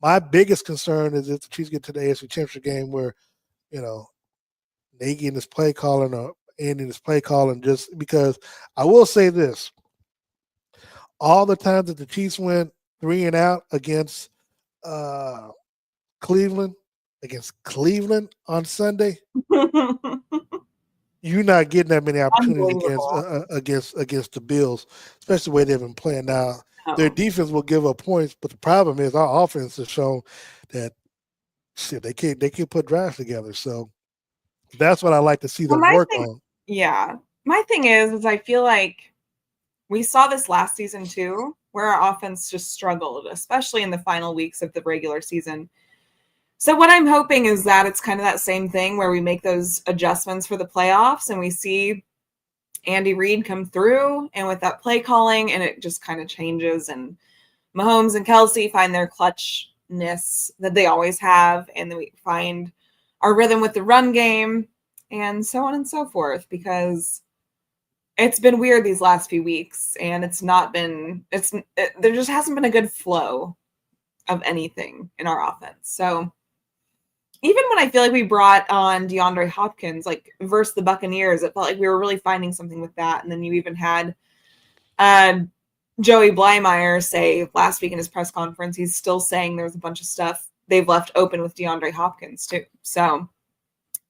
my biggest concern is if the Chiefs get to the AFC Championship game where, Nagy and his play calling or Andy and his play calling, just because I will say this. All the times that the Chiefs went 3 and out against Cleveland on Sunday, you're not getting that many opportunities against the Bills, especially the way they've been playing now. Their defense will give up points, but the problem is our offense has shown that they can't put drives together. So that's what I like to see them work on. Yeah, my thing is I feel like we saw this last season too, where our offense just struggled, especially in the final weeks of the regular season. So what I'm hoping is that it's kind of that same thing where we make those adjustments for the playoffs and we see Andy Reid come through and with that play calling, and it just kind of changes, and Mahomes and Kelsey find their clutchness that they always have, and then we find our rhythm with the run game and so on and so forth, because it's been weird these last few weeks, and there just hasn't been a good flow of anything in our offense. So even when I feel like we brought on DeAndre Hopkins, like versus the Buccaneers, it felt like we were really finding something with that. And then you even had Joey Blymeyer say last week in his press conference, he's still saying there's a bunch of stuff they've left open with DeAndre Hopkins too. So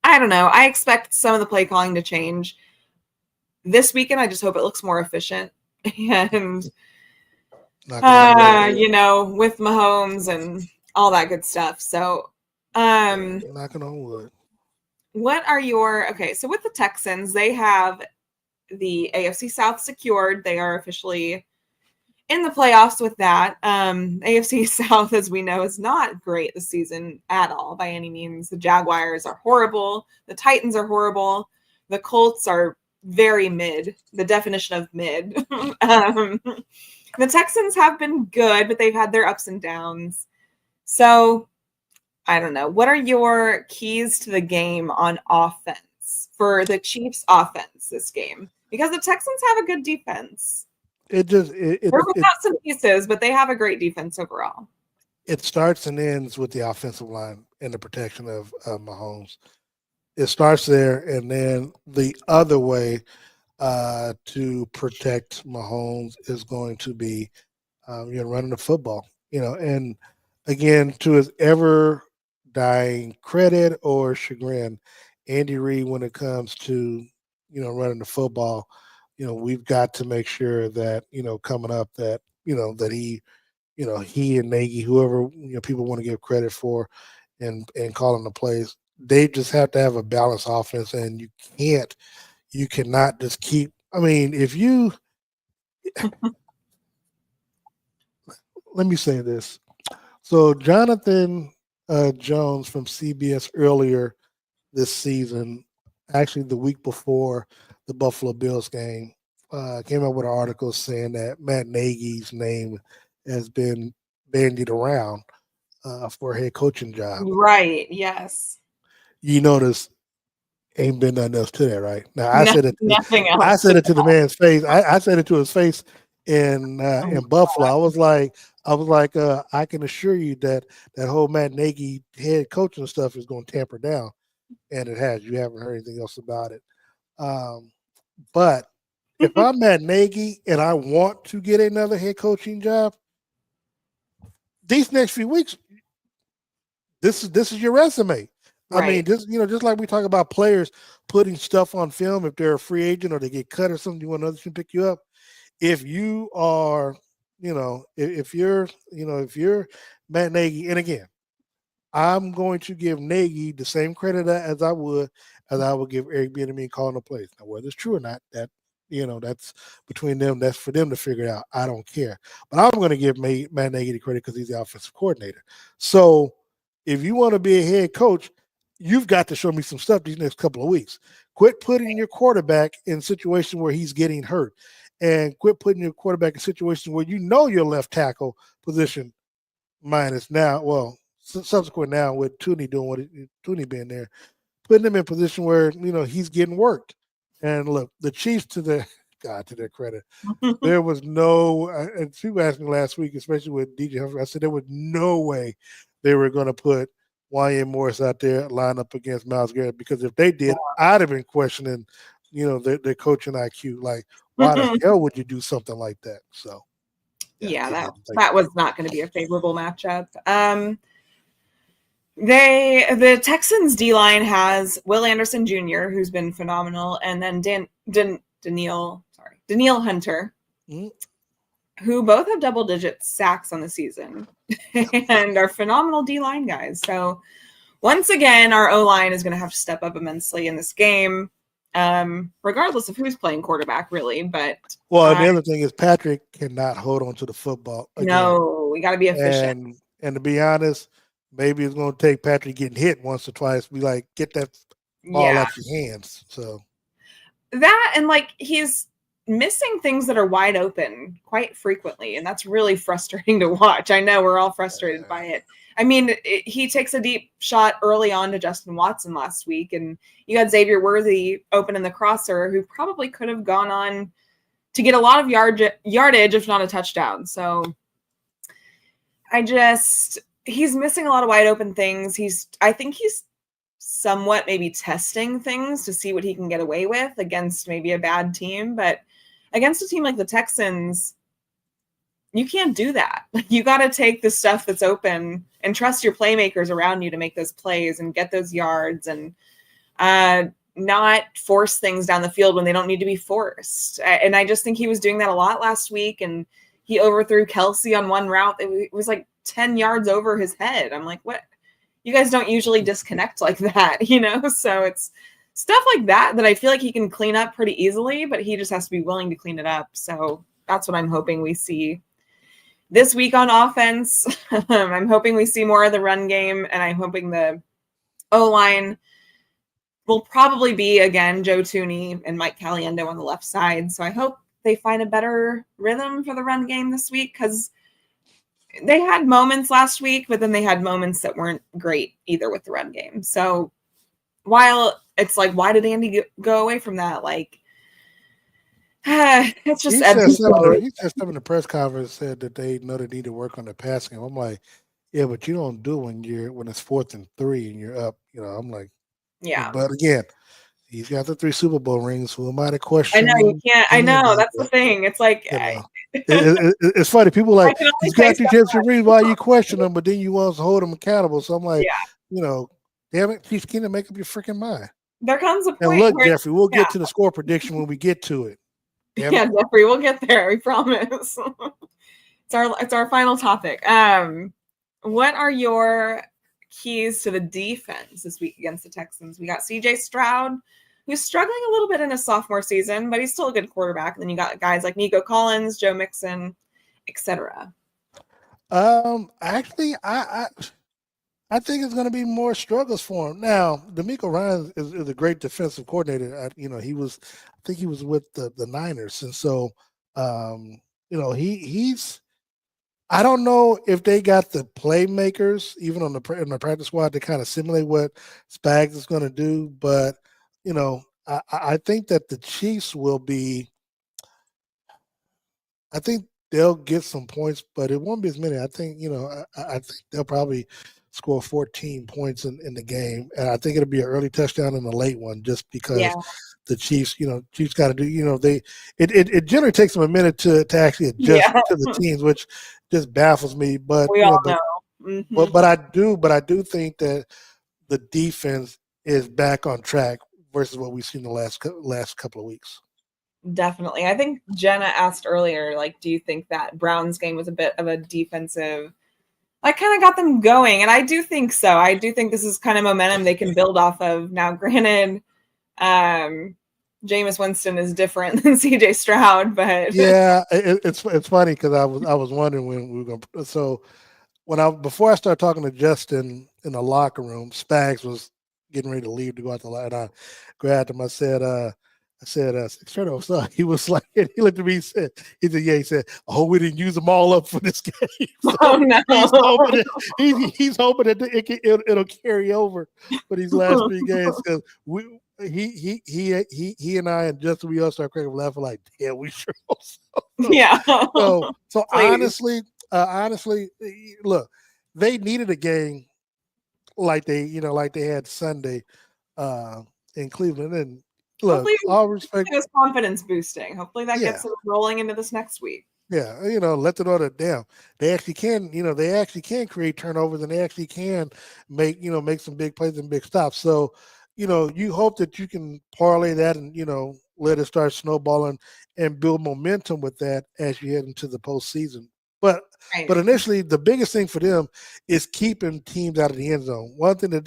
I don't know. I expect some of the play calling to change this weekend. I just hope it looks more efficient and, with Mahomes and all that good stuff. So, knocking on wood. What are so with the Texans, they have the AFC South secured. They are officially in the playoffs with that. AFC South, as we know, is not great this season at all by any means. The Jaguars are horrible. The Titans are horrible. The Colts are very mid, the definition of mid. The Texans have been good, but they've had their ups and downs. So I don't know. What are your keys to the game on offense for the Chiefs offense this game? Because the Texans have a good defense. They're without some pieces, but they have a great defense overall. It starts and ends with the offensive line and the protection of Mahomes. It starts there, and then the other way to protect Mahomes is going to be running the football. And again, to his ever dying credit or chagrin, Andy Reid, when it comes to running the football, we've got to make sure that coming up that that he and Nagy, whoever people want to give credit for, and calling the plays, they just have to have a balanced offense, and you cannot just keep. I mean, if you let me say this. So Jonathan Jones from CBS earlier this season, actually the week before the Buffalo Bills game, came up with an article saying that Matt Nagy's name has been bandied around for a head coaching job. Right. Yes. You notice ain't been nothing else to that, right? Now Nothing else. I said it to the man's face. I said it to his face in Buffalo. I was like, I can assure you that whole Matt Nagy head coaching stuff is going to tamper down, and it has. You haven't heard anything else about it. But if I'm Matt Nagy and I want to get another head coaching job, these next few weeks, this is your resume. Right. I mean, just like we talk about players putting stuff on film if they're a free agent or they get cut or something, you want another team to pick you up. If you are, if you're Matt Nagy, and again, I'm going to give Nagy the same credit as I would give Eric Bieniemy calling the plays. Now, whether it's true or not, that's between them. That's for them to figure out. I don't care. But I'm going to give Matt Nagy the credit because he's the offensive coordinator. So if you want to be a head coach, you've got to show me some stuff these next couple of weeks. Quit putting your quarterback in situations where he's getting hurt, and quit putting your quarterback in situations where your left tackle position minus now. Well, subsequent now with Tooney doing Tooney being there, putting him in a position where he's getting worked. And look, the Chiefs, to their credit, there was no. And people asked me last week, especially with DJ Humphrey, I said there was no way they were going to put YN Morris out there line up against Myles Garrett, because if they did, I'd have been questioning, their coaching IQ. Like, why the hell would you do something like that? So, that was not going to be a favorable matchup. The Texans D-line has Will Anderson Jr., who's been phenomenal, and then Daniil Hunter, who both have double-digit sacks on the season and are phenomenal D-line guys. So once again, our O-line is going to have to step up immensely in this game, regardless of who's playing quarterback, really. But the other thing is Patrick cannot hold on to the football again. No, we got to be efficient. And to be honest, maybe it's going to take Patrick getting hit once or twice. Be like, get that ball out your hands. So that, and he's missing things that are wide open quite frequently, and that's really frustrating to watch. I know we're all frustrated by it. I mean, he takes a deep shot early on to Justin Watson last week, and you got Xavier Worthy open in the crosser, who probably could have gone on to get a lot of yardage, if not a touchdown. So he's missing a lot of wide open things. I think he's somewhat maybe testing things to see what he can get away with against maybe a bad team, but against a team like the Texans, you can't do that. You got to take the stuff that's open and trust your playmakers around you to make those plays and get those yards, and not force things down the field when they don't need to be forced. And I just think he was doing that a lot last week, and he overthrew Kelsey on one route. It was 10 yards over his head. I'm like, what? You guys don't usually disconnect like that, So it's stuff like that I feel like he can clean up pretty easily, but he just has to be willing to clean it up. So that's what I'm hoping we see this week on offense. I'm hoping we see more of the run game, and I'm hoping the O-line will probably be, again, Joe Tooney and Mike Caliendo on the left side. So I hope they find a better rhythm for the run game this week, because they had moments last week, but then they had moments that weren't great either with the run game. So while it's why did Andy go away from that? It's just he said something in the press conference, said that they know they need to work on the passing game. I'm like, yeah, but you don't do when it's 4th and 3 and you're up. I'm like, yeah. But again, he's got the 3 Super Bowl rings. Who am I to question? I know you can't. I know that's the thing. It's it's funny. People like, he's got 2 championship rings. Why you question him? But then you want to hold him accountable. So I'm like, damn it, Chief Keenan, make up your freaking mind. There comes a point. And look, Jeffrey, we'll get to the score prediction when we get to it. Jeffrey, we'll get there. We promise. It's our final topic. What are your keys to the defense this week against the Texans? We got CJ Stroud, who's struggling a little bit in his sophomore season, but he's still a good quarterback. And then you got guys like Nico Collins, Joe Mixon, etc. Actually, I think it's going to be more struggles for him. Now, D'Amico Ryan is a great defensive coordinator. I think he was with the Niners, and so, he's. I don't know if they got the playmakers even in the practice squad to kind of simulate what Spags is going to do, but I think that the Chiefs will be. I think they'll get some points, but it won't be as many. I think, I think they'll probably score 14 points in the game. And I think it'll be an early touchdown and a late one just Yeah. because the Chiefs got to do, it generally takes them a minute to actually adjust to the teams, which just baffles me. But, We all know. Mm-hmm. but I do think that the defense is back on track versus what we've seen the last couple of weeks. Definitely. I think Jenna asked earlier, like, do you think that Brown's game was a bit of a defensive, like, kind of got them going? And I do think so. I do think this is kind of momentum they can build off of. Now, granted, Jameis Winston is different than CJ Stroud, but yeah, it's funny because I was wondering when we were going to. So before I started talking to Justin in the locker room, Spags was getting ready to leave to go out the line. I grabbed him. I said, straight up, son. He was like, he looked at me. He said, yeah. He said, oh, we didn't use them all up for this game. So oh no, he's hoping that it'll carry over for these last 3 games because he and I and Justin, we all start cracking laughing like, yeah, we sure hope so. Yeah. So honestly, look, they needed a game like they had Sunday in Cleveland, and look, hopefully, all respect, it was confidence boosting. Hopefully, that gets them rolling into this next week. Yeah, let them know that damn, they actually can create turnovers and they actually can make some big plays and big stops. So, you hope that you can parlay that and let it start snowballing and build momentum with that as you head into the postseason. But initially, the biggest thing for them is keeping teams out of the end zone. One thing that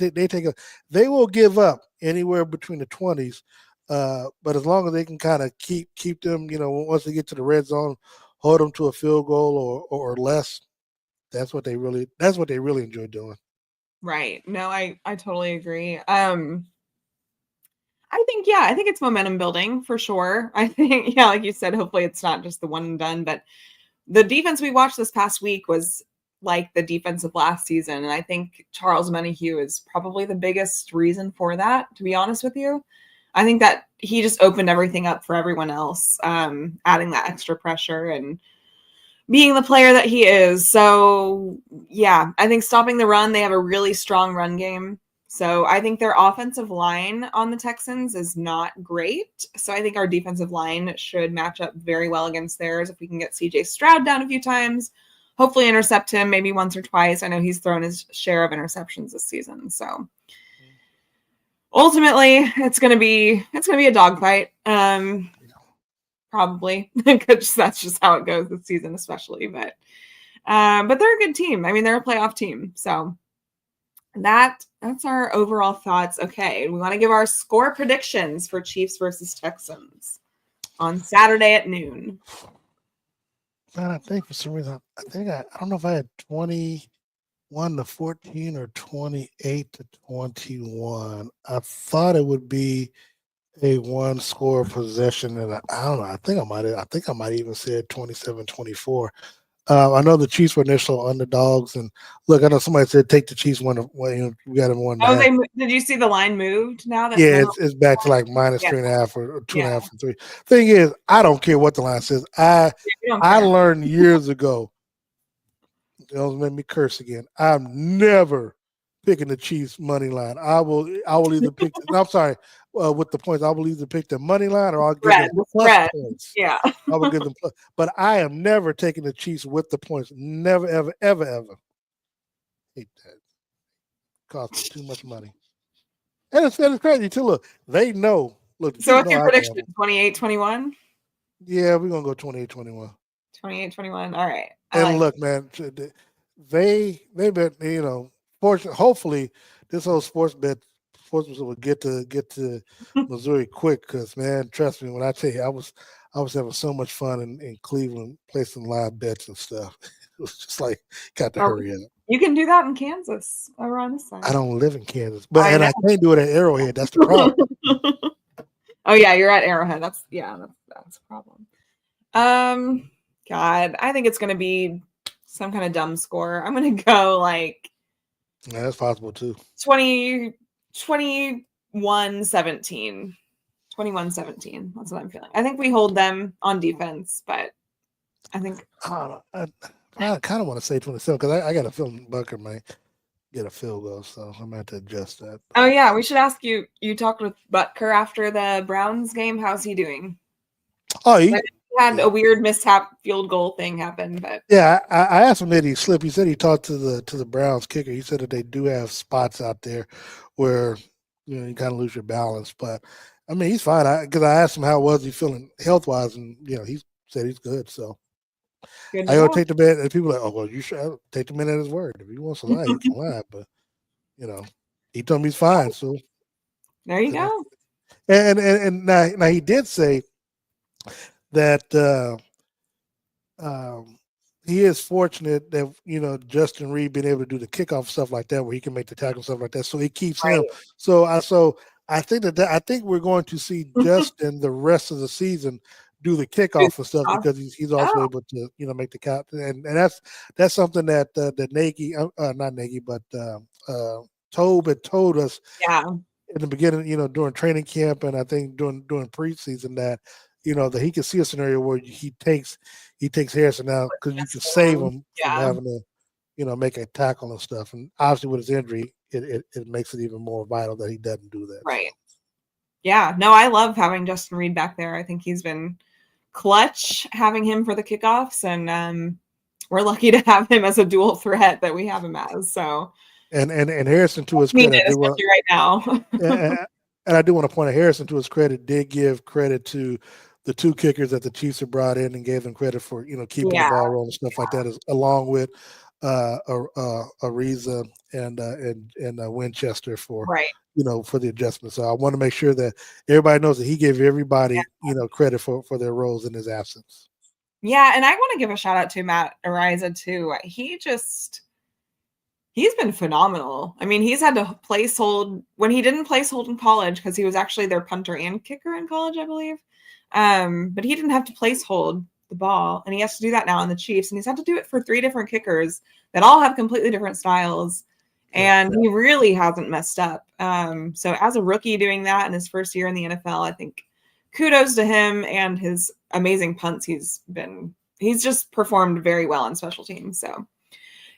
they will give up anywhere between the 20s, but as long as they can kind of keep them, once they get to the red zone, hold them to a field goal or less. That's what they really enjoy doing. Right. No, I totally agree. I think it's momentum building for sure. I think, like you said, hopefully it's not just the one and done, but the defense we watched this past week was like the defense of last season. And I think Charles Menahue is probably the biggest reason for that, to be honest with you. I think that he just opened everything up for everyone else, adding that extra pressure and being the player that he is. So, yeah, I think stopping the run, they have a really strong run game. So I think their offensive line on the Texans is not great. So I think our defensive line should match up very well against theirs if we can get CJ Stroud down a few times. Hopefully intercept him maybe once or twice. I know he's thrown his share of interceptions this season. So ultimately, it's gonna be a dogfight. Probably because that's just how it goes this season, especially. But they're a good team. I mean, they're a playoff team. So that's our overall thoughts. Okay, we want to give our score predictions for Chiefs versus Texans on Saturday at noon. Man, I think for some reason, I don't know if I had 21-14 or 28-21. I thought it would be a one score possession, and I don't know. I think I might even said 27-24. I know the Chiefs were initial underdogs, and look, I know somebody said take the Chiefs we got them 1.5. Oh, did you see the line moved now? It's back to like minus 3.5 or 2.5 and 3. Thing is, I don't care what the line says. I learned years ago. It'll make me curse again. I'm never picking the Chiefs money line. I will either pick. I'm sorry, with the points, I will either pick the money line or I'll give them plus points. Yeah, I will give them plus. But I am never taking the Chiefs with the points. Never, ever, ever, ever. Hate that. Costs me too much money. And it's crazy too. Look, they know. Look. So what's your prediction? 28-21? Yeah, we're gonna go 28-21. 28-21. All right. And look, man, they've been, hopefully this whole sports will get to Missouri quick because, man, trust me when I tell you, I was having so much fun in Cleveland placing live bets and stuff. was just like, got to Oh, hurry up. you can do that in Kansas over on this side. I don't live in Kansas, I and know. I can't do it at Arrowhead. That's the problem. Oh yeah, you're at Arrowhead. That's a problem. God, I think it's gonna be some kind of dumb score. I'm gonna go like Yeah, that's possible too. 21-17. 21-17. That's what I'm feeling. I think we hold them on defense, but I think I kind of want to say 27 because I got a feeling Bucker might get a field goal, so I'm gonna have to adjust that. Oh yeah, we should ask you. You talked with Butker after the Browns game. How's he doing? Oh, He had a weird mishap field goal thing happen, but yeah, I asked him did he slip. He said he talked to the Browns kicker. He said that they do have spots out there where you kind of lose your balance, but I mean he's fine. Because I asked him how was he feeling health wise, and he said he's good. So good I gotta take the man. And people are like, oh well, you should take the man at his word. If he wants to lie, he can lie. But he told me he's fine. So there you go. And now he did say that he is fortunate that Justin Reed being able to do the kickoff stuff like that, where he can make the tackle and stuff like that. So it keeps him. So I think we're going to see Justin the rest of the season do the kickoff and stuff because he's also able to make the count, and that's something that that Nagy, not Nagy, but Tobe had told us in the beginning, during training camp, and I think during preseason that that he can see a scenario where he takes Harrison out because you can save him from having to make a tackle and stuff, and obviously with his injury, it makes it even more vital that he doesn't do that. Right. Yeah. No, I love having Justin Reed back there. I think he's been clutch having him for the kickoffs, and we're lucky to have him as a dual threat that we have him as. So and Harrison, to his credit, right now. and I do want to point out Harrison, to his credit, did give credit to the two kickers that the Chiefs have brought in and gave them credit for keeping the ball rolling and stuff like that, along with Ariza and Winchester for for the adjustment. So I want to make sure that everybody knows that he gave everybody credit for their roles in his absence. Yeah, and I want to give a shout out to Matt Ariza too. He's been phenomenal. I mean, he's had to place hold when he didn't place hold in college because he was actually their punter and kicker in college, I believe. But he didn't have to place hold the ball, and he has to do that now in the Chiefs, and he's had to do it for 3 different kickers that all have completely different styles, and he really hasn't messed up. So as a rookie doing that in his first year in the NFL, I think kudos to him and his amazing punts. He's just performed very well on special teams. So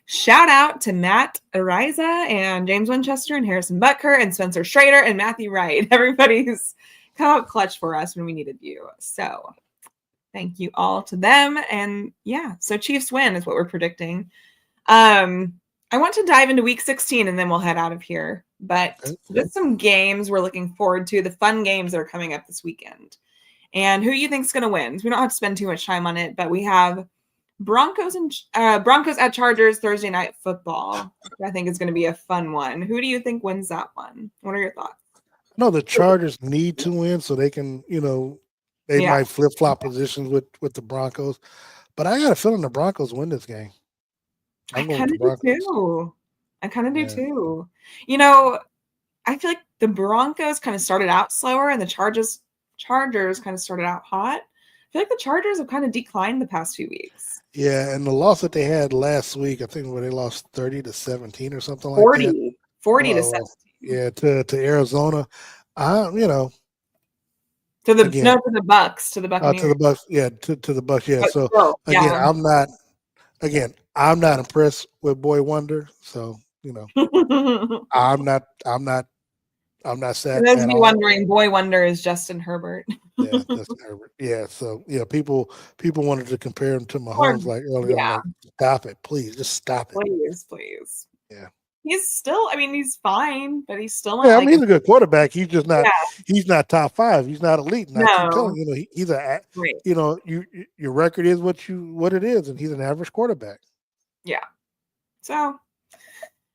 shout out to Matt Ariza and James Winchester and Harrison Butker and Spencer Schrader and Matthew Wright. Everybody's come out clutch for us when we needed you. So thank you all to them. And so Chiefs win is what we're predicting. I want to dive into week 16 and then we'll head out of here. But just some games we're looking forward to, the fun games that are coming up this weekend. And who you think is going to win? We don't have to spend too much time on it, but we have Broncos at Chargers Thursday night football. I think is going to be a fun one. Who do you think wins that one? What are your thoughts? No, the Chargers need to win so they can, they might flip-flop positions with the Broncos. But I got a feeling the Broncos win this game. I kind of do too. I feel like the Broncos kind of started out slower and the Chargers kind of started out hot. I feel like the Chargers have kind of declined the past few weeks. Yeah, and the loss that they had last week, I think where they lost 30-17 or something like that. 40-17. Yeah, to Arizona. To the Bucks, to the Buccaneers. To the Bucks, to the Bucks, yeah. So I'm not impressed with Boy Wonder. So, I'm not sad. For those of you wondering, Boy Wonder is Justin Herbert. Yeah, Justin Herbert. Yeah, so people wanted to compare him to Mahomes earlier. I'm like, stop it, please, just stop it. Please. Yeah. He's still, he's fine, but he's still not. Yeah, he's a good quarterback. He's just not. He's not top 5. He's not elite. And I keep telling you, he's your record is what it is, and he's an average quarterback. Yeah. So,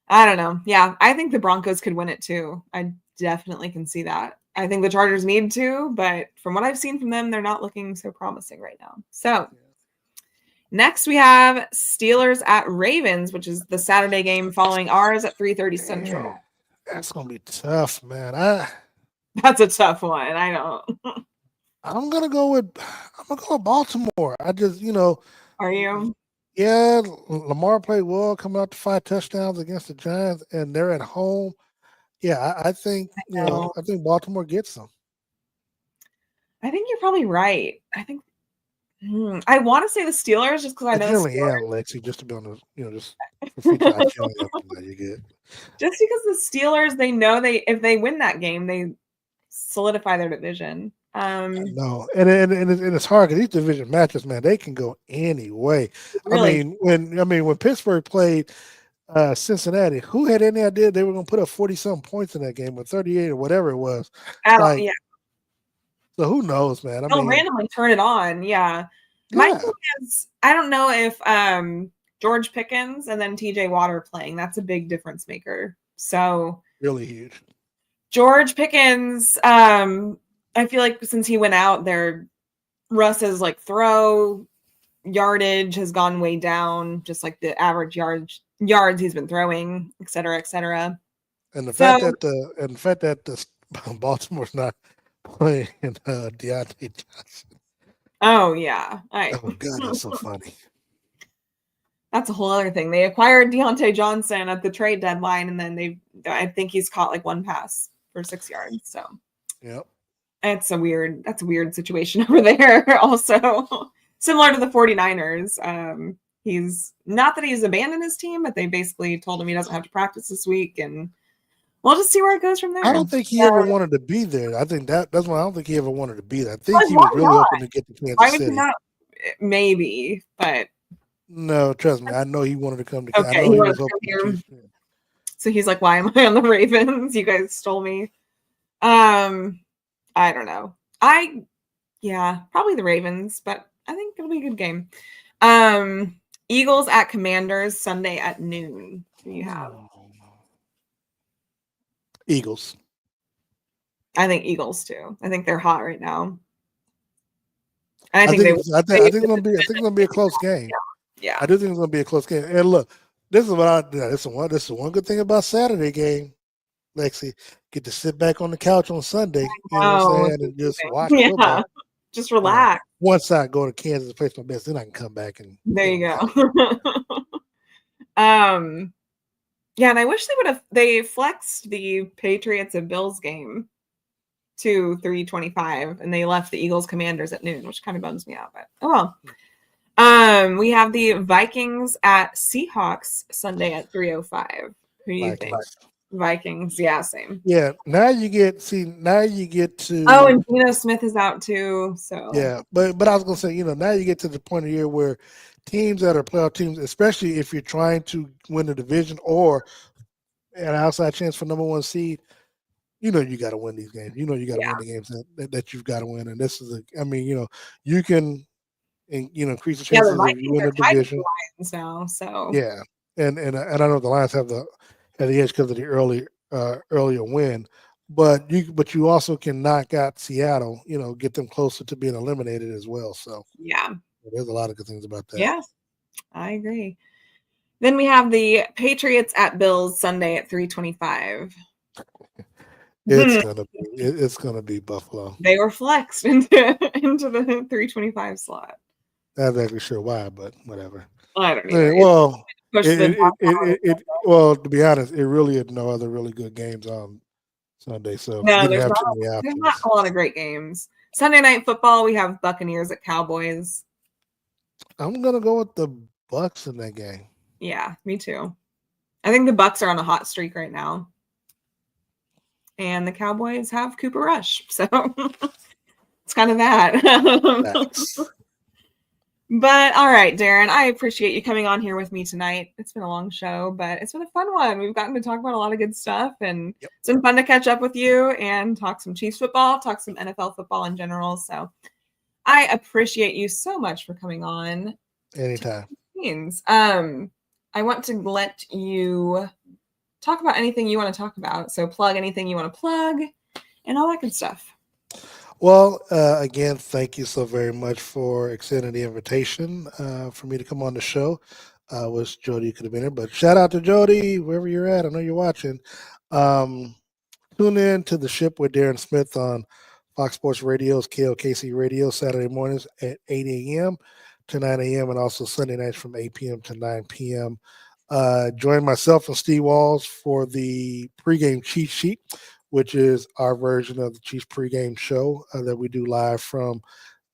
I don't know. Yeah, I think the Broncos could win it too. I definitely can see that. I think the Chargers need to, but from what I've seen from them, they're not looking so promising right now. So, Next, we have Steelers at Ravens, which is the Saturday game following ours at 3:30 Central. That's gonna be tough, man. That's a tough one. I don't. I'm gonna go with Baltimore. I just Are you? yeah, Lamar played well, coming out to 5 touchdowns against the Giants, and they're at home. Yeah, I think No. I think Baltimore gets them. I think you're probably right. I want to say the Steelers just because I I know generally am, Lexi, just to be on the just for future. I generally am that you get. just because the Steelers, they know if they win that game, they solidify their division. No, and it's hard because these division matches, man, they can go any way. Really, When Pittsburgh played Cincinnati, who had any idea they were going to put up 40-something points in that game, or 38 or whatever it was? yeah. So who knows, man? They'll randomly turn it on. Yeah. My thing is, I don't know if George Pickens and then TJ Watt are playing. That's a big difference maker. So really huge. George Pickens, I feel like since he went out, Russ's like throw yardage has gone way down, just like the average yards he's been throwing, et cetera, et cetera. And the fact that the Baltimore's not playing Deontay Johnson. Oh yeah. Oh God, that's so funny. That's a whole other thing. They acquired Deontay Johnson at the trade deadline, and then I think he's caught like one pass for 6 yards. So yep. That's a weird situation over there. Also, similar to the 49ers. He's not that he's abandoned his team, but they basically told him he doesn't have to practice this week, and we'll just see where it goes from there. I don't think he ever wanted to be there. I think that's why I don't think he ever wanted to be there. I think he was really hoping to get to Kansas City. Maybe, but no, trust me, I know he wanted to come to. Okay, I know he was hoping to. So he's like, "Why am I on the Ravens? You guys stole me." I don't know. Probably the Ravens, but I think it'll be a good game. Eagles at Commanders Sunday at noon. Who do you have? Eagles. I think Eagles too. I think they're hot right now. And I think it's gonna be a close game. Yeah. I do think it's gonna be a close game. And look, this is one good thing about Saturday game, Lexi. Get to sit back on the couch on Sunday, you know what I'm saying, and just watch football. Just relax. Once I go to Kansas and place my bets, then I can come back and there you go. Yeah, and I wish they flexed the Patriots and Bills game to 3:25, and they left the Eagles Commanders at noon, which kind of bums me out, but oh well. We have the Vikings at Seahawks Sunday at 3:05. Who do you think? Vikings, yeah, same. Yeah, now you get to. Oh, and Geno Smith is out too. So yeah, but I was gonna say, now you get to the point of the year where teams that are playoff teams, especially if you're trying to win the division or an outside chance for number 1 seed, you got to win these games. You got to win the games that you've got to win. And this is you can, increase the chances of you win the division. Lions now, so yeah, and I know the Lions have the edge because of the earlier win, but you also can knock out Seattle, get them closer to being eliminated as well. So yeah, there's a lot of good things about that. Yeah, I agree. Then we have the Patriots at Bills Sunday at 3:25. It's gonna be Buffalo. They were flexed into the 3:25 slot. Not exactly sure why, but whatever. I don't know. Well, to be honest, it really is no other really good games on Sunday. So no, there's not a lot of great games. Sunday night football, we have Buccaneers at Cowboys. I'm gonna go with the Bucs in that game. Yeah, me too. I think the Bucs are on a hot streak right now. And the Cowboys have Cooper Rush. So it's kind of that. But all right, Darren, I appreciate you coming on here with me tonight. It's been a long show, but it's been a fun one. We've gotten to talk about a lot of good stuff, and It's been fun to catch up with you and talk some Chiefs football, talk some NFL football in general. So I appreciate you so much for coming on. Anytime. I want to let you talk about anything you want to talk about. So plug anything you want to plug and all that good stuff. Well, again, thank you so very much for extending the invitation for me to come on the show. Wish Jody could have been here, but shout out to Jody, wherever you're at. I know you're watching. Um, Tune in to the Ship with Darren Smith on Fox Sports Radio's KLKC Radio Saturday mornings at 8 a.m. to 9 a.m. and also Sunday nights from 8 p.m. to 9 p.m. Join myself and Steve Walls for the pregame cheat sheet, which is our version of the Chiefs pregame show that we do live from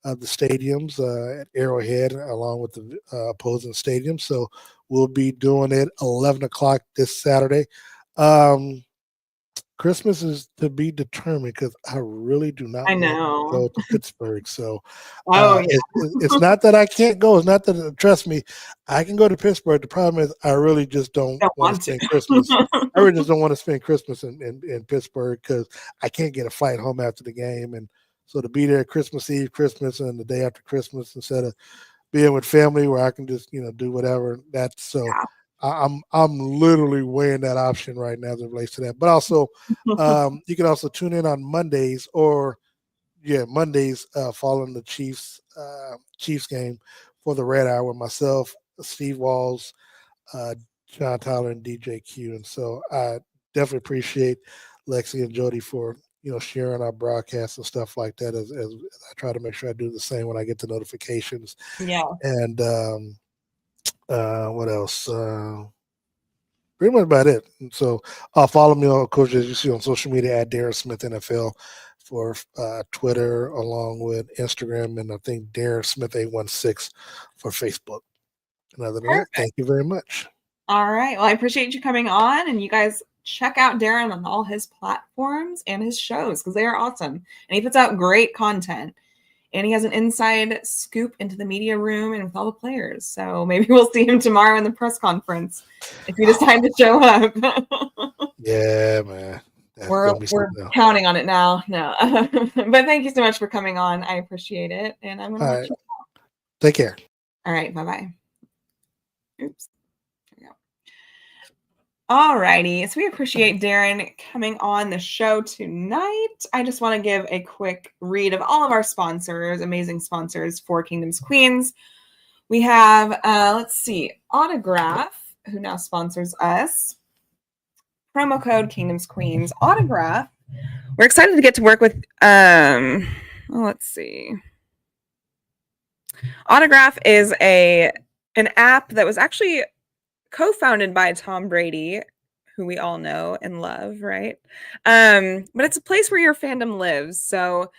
the stadiums at Arrowhead, along with the opposing stadiums. So we'll be doing it 11 o'clock this Saturday. Christmas is to be determined because I really do not I want to know. go to Pittsburgh. So Oh, yeah. it's not that I can't go. It's not that, trust me, I can go to Pittsburgh. The problem is I really just don't Don't want to want spend to. Christmas. I really just don't want to spend Christmas in Pittsburgh because I can't get a flight home after the game. And so to be there Christmas Eve, Christmas, and the day after Christmas instead of being with family where I can just do whatever. That's so. I'm literally weighing that option right now as it relates to that. But also, you can also tune in on Mondays Mondays following the Chiefs game for the Red Hour with myself, Steve Walls, John Tyler, and DJ Q. And so I definitely appreciate Lexi and Jody for sharing our broadcasts and stuff like that. As I try to make sure I do the same when I get the notifications. Yeah. And what else? Pretty much about it. And so follow me, of course, as you see on social media at Darren Smith NFL for Twitter, along with Instagram, and I think Darren Smith 816 for Facebook. And other than that, Perfect. thank you very much. All right. Well, I appreciate you coming on, and you guys check out Darren on all his platforms and his shows because they are awesome. And he puts out great content. And he has an inside scoop into the media room and with all the players. So maybe we'll see him tomorrow in the press conference if you decide to show up. Yeah, man. We're counting on it now. No. But thank you so much for coming on. I appreciate it. And I'm going to let you go. Take care. All right. Bye-bye. Oops. There we go. All righty. So we appreciate Darren coming on the show tonight. I just want to give a quick read of all of our sponsors, amazing sponsors for Kingdom's Queens. We have, let's see, Autograph, who now sponsors us. Promo code Kingdom's Queens. Autograph. We're excited to get to work with, let's see. Autograph is an app that was actually co-founded by Tom Brady, who we all know and love, right? But it's a place where your fandom lives. So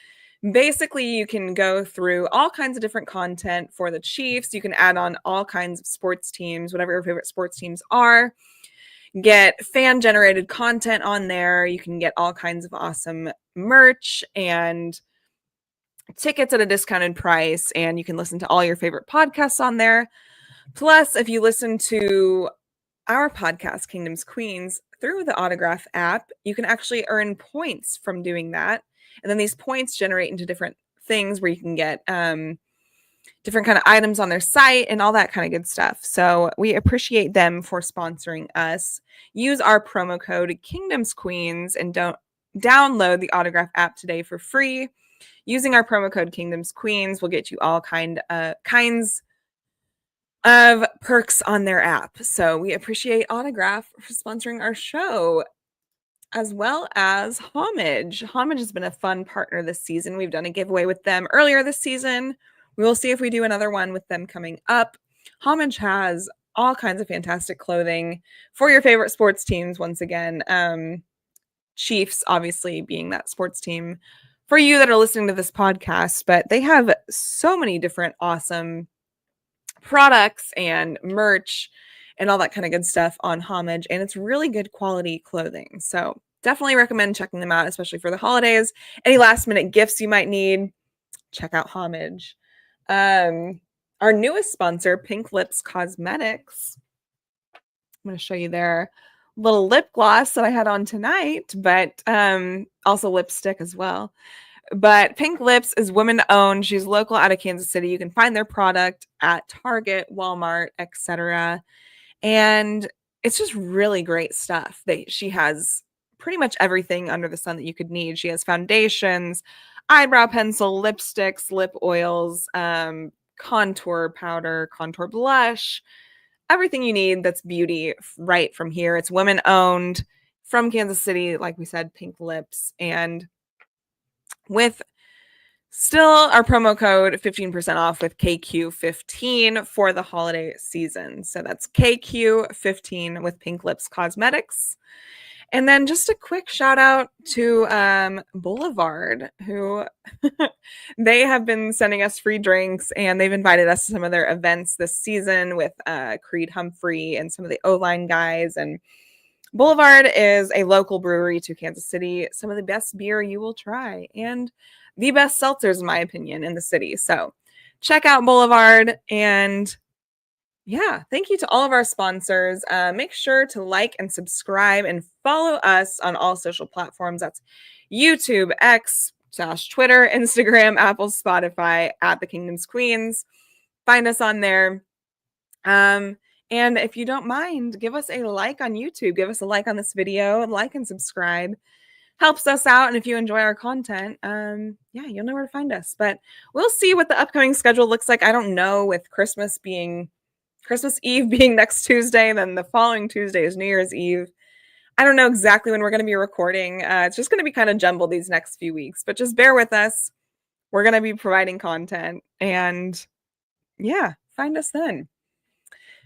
basically, you can go through all kinds of different content for the Chiefs. You can add on all kinds of sports teams, whatever your favorite sports teams are. Get fan-generated content on there. You can get all kinds of awesome merch and tickets at a discounted price, and you can listen to all your favorite podcasts on there. Plus, if you listen to our podcast, Kingdom's Queens, through the Autograph app, you can actually earn points from doing that. And then these points generate into different things where you can get different kind of items on their site and all that kind of good stuff. So we appreciate them for sponsoring us. Use our promo code Kingdom's Queens and don't download the Autograph app today for free. Using our promo code Kingdom's Queens will get you all kinds of perks on their app. So we appreciate Autograph for sponsoring our show, as well as Homage. Homage has been a fun partner this season. We've done a giveaway with them earlier this season. We will see if we do another one with them coming up. Homage has all kinds of fantastic clothing for your favorite sports teams. Once again, Chiefs obviously being that sports team for you that are listening to this podcast, but they have so many different awesome products and merch and all that kind of good stuff on Homage, and it's really good quality clothing. So definitely recommend checking them out, especially for the holidays. Any last minute gifts you might need, check out Homage. Our newest sponsor, Pink Lips Cosmetics. I'm going to show you their little lip gloss that I had on tonight, but also lipstick as well. But Pink Lips is women-owned. She's local out of Kansas City. You can find their product at Target, Walmart, etc. And it's just really great stuff. She has pretty much everything under the sun that you could need. She has foundations, eyebrow pencil, lipsticks, lip oils, contour powder, contour blush, everything you need that's beauty right from here. It's women owned from Kansas City, like we said, pink lips, and with still our promo code 15% off with KQ15 for the holiday season. So that's KQ15 with Pink Lips Cosmetics. And then just a quick shout out to Boulevard, who they have been sending us free drinks, and they've invited us to some of their events this season with Creed Humphrey and some of the O-line guys. And Boulevard is a local brewery to Kansas City. Some of the best beer you will try, and the best seltzers, in my opinion, in the city. So check out Boulevard. And yeah, thank you to all of our sponsors. Make sure to like and subscribe and follow us on all social platforms. That's YouTube, X, Twitter, Instagram, Apple, Spotify, at The Kingdom's Queens. Find us on there. And if you don't mind, give us a like on YouTube. Give us a like on this video. Like and subscribe. Helps us out. And if you enjoy our content, yeah, you'll know where to find us. But we'll see what the upcoming schedule looks like. I don't know, with Christmas Eve being next Tuesday, then the following Tuesday is New Year's Eve. I don't know exactly when we're going to be recording. It's just going to be kind of jumbled these next few weeks, but just bear with us. We're going to be providing content, and yeah, find us then.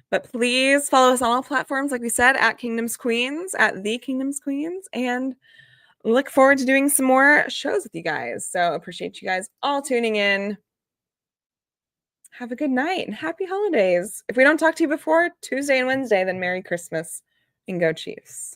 But please follow us on all platforms, like we said, at Kingdom's Queens, at The Kingdom's Queens, and look forward to doing some more shows with you guys. So appreciate you guys all tuning in. Have a good night and happy holidays. If we don't talk to you before Tuesday and Wednesday, then Merry Christmas and go Chiefs.